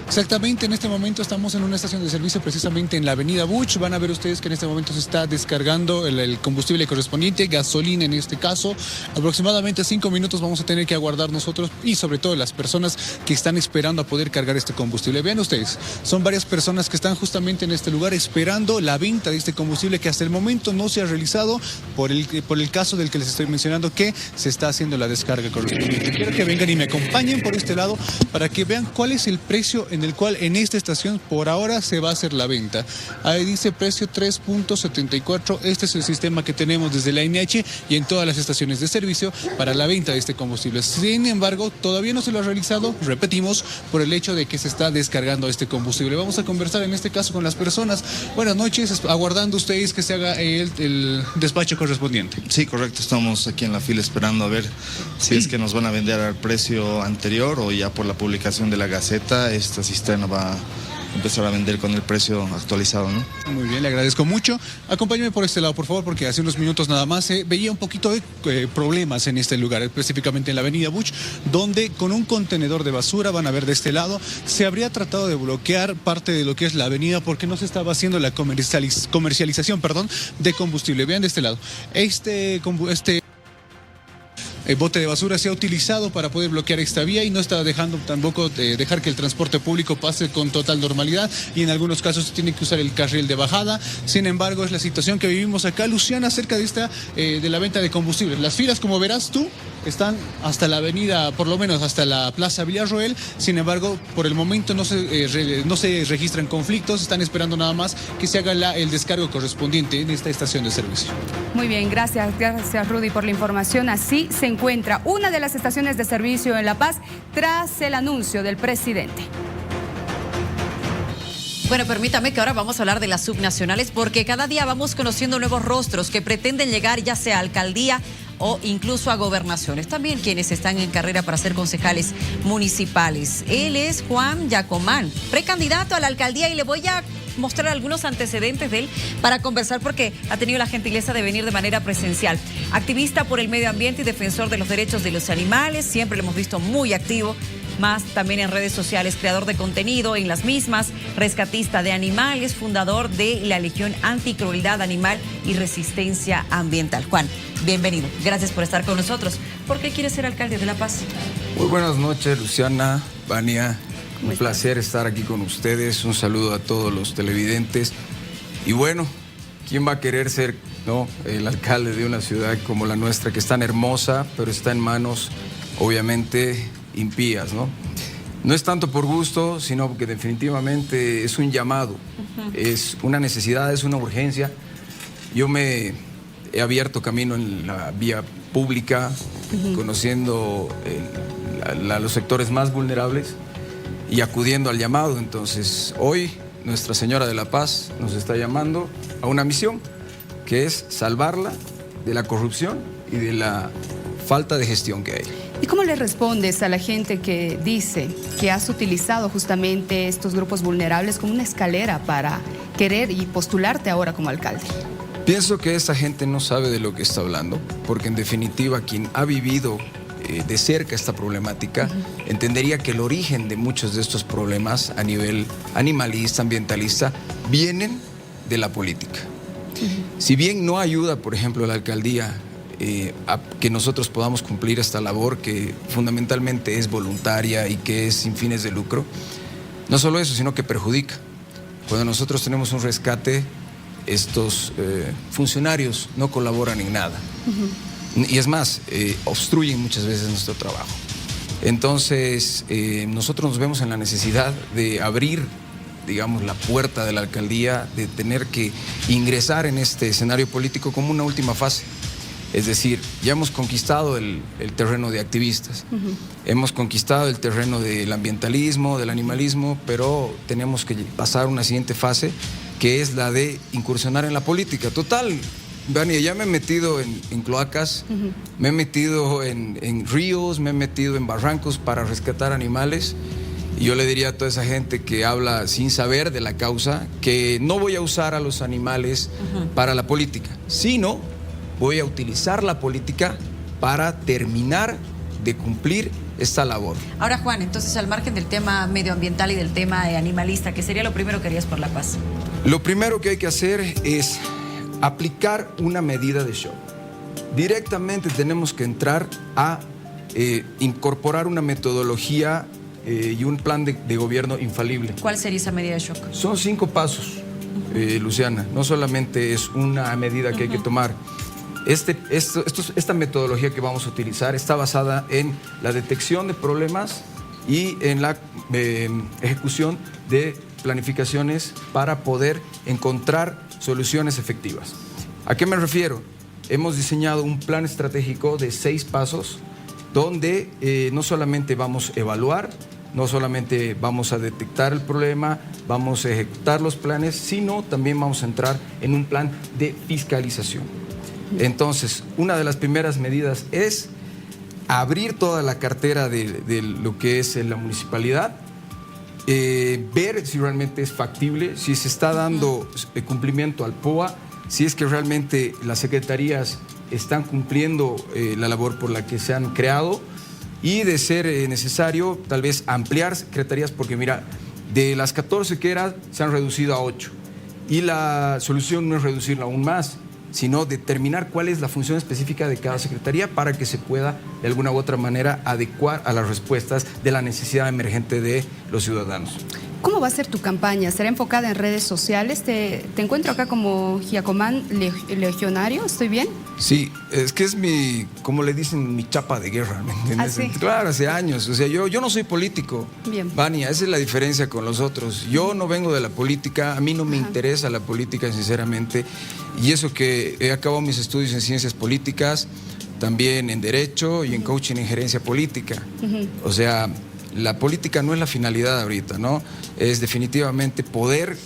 Exactamente, en este momento estamos en una estación de servicio precisamente en la avenida Buch. Van a ver ustedes que en este momento se está descargando el combustible correspondiente, gasolina en este caso. Aproximadamente 5 minutos vamos a tener que aguardar nosotros y sobre todo las personas que están esperando a poder cargar este combustible. Vean ustedes, son varias personas que están justamente en este lugar esperando la venta de este combustible que hasta el momento no se ha realizado por el caso del que les estoy mencionando, que se está haciendo la descarga correspondiente. Quiero que vengan y me acompañen por este lado para que vean cuál es el precio en el cual en esta estación por ahora se va a hacer la venta. Ahí dice precio 3.74. Este es el sistema que tenemos desde la INH y en todas las estaciones de servicio para la venta de este combustible. Sin embargo, todavía no se lo ha realizado, repetimos, por el hecho de que se está descargando este combustible. Vamos a conversar en este caso con las personas. Buenas noches, aguardando ustedes que se haga el despacho correspondiente. Sí, correcto, estamos aquí en la fila esperando a ver si es que nos van a vender al precio anterior o ya por la publicación de la Gaceta esta cisterna va a empezar a vender con el precio actualizado, ¿no? Muy bien, le agradezco mucho. Acompáñame por este lado, por favor, porque hace unos minutos nada más veía un poquito de problemas en este lugar, específicamente en la avenida Buch, donde con un contenedor de basura, van a ver de este lado, se habría tratado de bloquear parte de lo que es la avenida porque no se estaba haciendo la comercialización de combustible. Vean de este lado. El bote de basura se ha utilizado para poder bloquear esta vía y no está dejando tampoco dejar que el transporte público pase con total normalidad, y en algunos casos se tiene que usar el carril de bajada. Sin embargo, es la situación que vivimos acá, Luciana, acerca de la venta de combustible. Las filas, como verás tú, están hasta la avenida, por lo menos hasta la Plaza Villarroel. Sin embargo, por el momento no se registran conflictos, están esperando nada más que se haga el descargo correspondiente en esta estación de servicio. Muy bien, gracias Rudy por la información. Así se encuentra una de las estaciones de servicio en La Paz tras el anuncio del presidente. Bueno, permítame que ahora vamos a hablar de las subnacionales, porque cada día vamos conociendo nuevos rostros que pretenden llegar ya sea a alcaldía o incluso a gobernaciones. También quienes están en carrera para ser concejales municipales. Él es Juan Yacomán, precandidato a la alcaldía, y le voy a mostrar algunos antecedentes de él para conversar, porque ha tenido la gentileza de venir de manera presencial. Activista por el medio ambiente y defensor de los derechos de los animales, siempre lo hemos visto muy activo, más también en redes sociales, creador de contenido en las mismas, rescatista de animales, fundador de la Legión Anticrueldad Animal y Resistencia Ambiental. Juan, bienvenido. Gracias por estar con nosotros. ¿Por qué quieres ser alcalde de La Paz? Muy buenas noches, Luciana, Vania. Un placer estar aquí con ustedes. Un saludo a todos los televidentes. Y bueno, ¿quién va a querer ser el alcalde de una ciudad como la nuestra, que es tan hermosa, pero está en manos, obviamente, impías, ¿no? No es tanto por gusto, sino porque definitivamente es un llamado, es una necesidad, es una urgencia. Yo me he abierto camino en la vía pública, conociendo a los sectores más vulnerables y acudiendo al llamado. Entonces, hoy Nuestra Señora de la Paz nos está llamando a una misión, que es salvarla de la corrupción y de la falta de gestión que hay. ¿Y cómo le respondes a la gente que dice que has utilizado justamente estos grupos vulnerables como una escalera para querer y postularte ahora como alcalde? Pienso que esa gente no sabe de lo que está hablando, porque en definitiva quien ha vivido de cerca esta problemática entendería que el origen de muchos de estos problemas a nivel animalista, ambientalista, vienen de la política. Si bien no ayuda, por ejemplo, la alcaldía que nosotros podamos cumplir esta labor que fundamentalmente es voluntaria y que es sin fines de lucro. No solo eso, sino que perjudica. Cuando nosotros tenemos un rescate, estos funcionarios no colaboran en nada. Y es más, obstruyen muchas veces nuestro trabajo. Entonces, nosotros nos vemos en la necesidad de abrir, digamos, la puerta de la alcaldía, de tener que ingresar en este escenario político como una última fase. Es decir, ya hemos conquistado el terreno de activistas, hemos conquistado el terreno del ambientalismo, del animalismo, pero tenemos que pasar a una siguiente fase, que es la de incursionar en la política. Total, Vania, ya me he metido en cloacas, me he metido en ríos, me he metido en barrancos para rescatar animales. Y yo le diría a toda esa gente que habla sin saber de la causa que no voy a usar a los animales para la política, sino voy a utilizar la política para terminar de cumplir esta labor. Ahora, Juan, entonces al margen del tema medioambiental y del tema animalista, ¿qué sería lo primero que harías por la paz? Lo primero que hay que hacer es aplicar una medida de shock. Directamente tenemos que entrar a incorporar una metodología y un plan de gobierno infalible. ¿Cuál sería esa medida de shock? Son 5 pasos, Luciana. No solamente es una medida que hay que tomar. Esta metodología que vamos a utilizar está basada en la detección de problemas y en la ejecución de planificaciones para poder encontrar soluciones efectivas. ¿A qué me refiero? Hemos diseñado un plan estratégico de 6 pasos donde no solamente vamos a evaluar, no solamente vamos a detectar el problema, vamos a ejecutar los planes, sino también vamos a entrar en un plan de fiscalización. Entonces, una de las primeras medidas es abrir toda la cartera de lo que es la municipalidad, ver si realmente es factible, si se está dando cumplimiento al POA, si es que realmente las secretarías están cumpliendo la labor por la que se han creado y, de ser necesario, tal vez ampliar secretarías, porque mira, de las 14 que eran, se han reducido a 8 y la solución no es reducirla aún más, sino determinar cuál es la función específica de cada secretaría para que se pueda de alguna u otra manera adecuar a las respuestas de la necesidad emergente de los ciudadanos. ¿Cómo va a ser tu campaña? ¿Será enfocada en redes sociales? Te encuentro acá como Giacomán legionario, ¿estoy bien? Sí, es que es como le dicen, mi chapa de guerra, ¿me entiendes? ¿Ah, sí? Claro, hace años. O sea, yo no soy político, Bien. Vania, esa es la diferencia con los otros. Yo no vengo de la política, a mí no me interesa la política, sinceramente. Y eso que he acabado mis estudios en ciencias políticas, también en Derecho y en Coaching en Gerencia Política. O sea, la política no es la finalidad ahorita, ¿no? Es definitivamente poder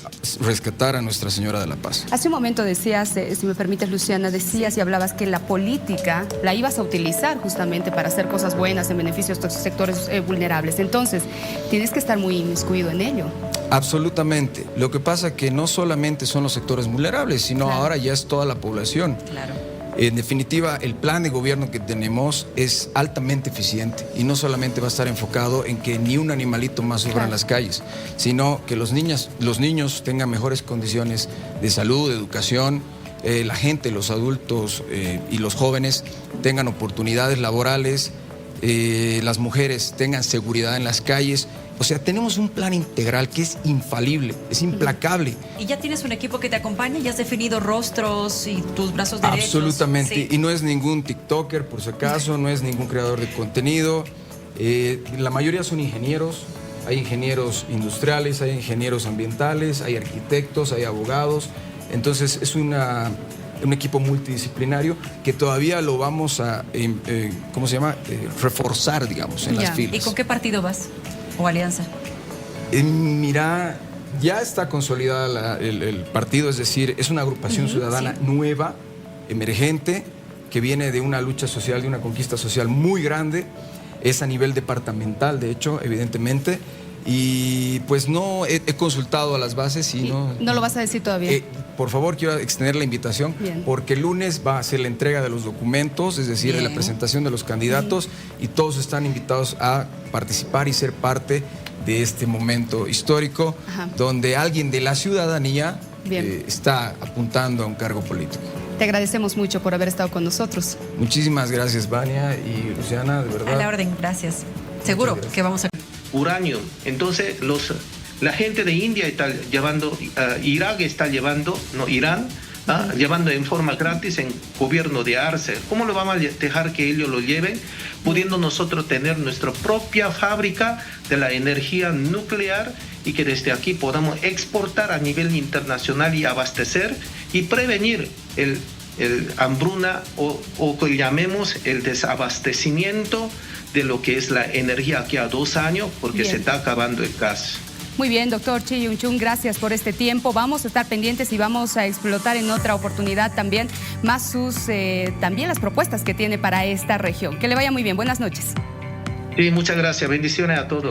rescatar a Nuestra Señora de la Paz. Hace un momento decías, si me permites, Luciana, decías y hablabas que la política la ibas a utilizar justamente para hacer cosas buenas en beneficio de estos sectores vulnerables. Entonces, tienes que estar muy inmiscuido en ello. Absolutamente. Lo que pasa es que no solamente son los sectores vulnerables, sino ahora ya es toda la población. Claro. En definitiva, el plan de gobierno que tenemos es altamente eficiente y no solamente va a estar enfocado en que ni un animalito más sufra en las calles, sino que los niños tengan mejores condiciones de salud, de educación, la gente, los adultos y los jóvenes tengan oportunidades laborales, las mujeres tengan seguridad en las calles. O sea, tenemos un plan integral que es infalible, es implacable. ¿Y ya tienes un equipo que te acompaña? ¿Ya has definido rostros y tus brazos derechos? Absolutamente. Sí. Y no es ningún TikToker, por si acaso, no es ningún creador de contenido. La mayoría son ingenieros. Hay ingenieros industriales, hay ingenieros ambientales, hay arquitectos, hay abogados. Entonces, es un equipo multidisciplinario que todavía lo vamos a, ¿cómo se llama? Reforzar, digamos, en las filas. ¿Y con qué partido vas? ¿O alianza? Mira, ya está consolidada el partido, es decir, es una agrupación ciudadana nueva, emergente, que viene de una lucha social, de una conquista social muy grande, es a nivel departamental, de hecho, evidentemente, y pues no he consultado a las bases y no... ¿No lo vas a decir todavía? Por favor, quiero extender la invitación. Bien. Porque el lunes va a ser la entrega de los documentos, es decir, de la presentación de los candidatos, y todos están invitados a participar y ser parte de este momento histórico donde alguien de la ciudadanía está apuntando a un cargo político. Te agradecemos mucho por haber estado con nosotros. Muchísimas gracias, Vania y Luciana, de verdad. A la orden, gracias. Seguro que vamos a... Uranio. Entonces, la gente de India está llevando, Irak está llevando, no, Irán, llevando en forma gratis en gobierno de Arce. ¿Cómo lo vamos a dejar que ellos lo lleven? Pudiendo nosotros tener nuestra propia fábrica de la energía nuclear y que desde aquí podamos exportar a nivel internacional y abastecer y prevenir el hambruna o que llamemos el desabastecimiento de lo que es la energía aquí a 2 años porque Bien. se está acabando el gas. Muy bien, doctor Chi Yun-Chung, gracias por este tiempo. Vamos a estar pendientes y vamos a explotar en otra oportunidad también más también las propuestas que tiene para esta región. Que le vaya muy bien. Buenas noches. Sí, muchas gracias. Bendiciones a todos.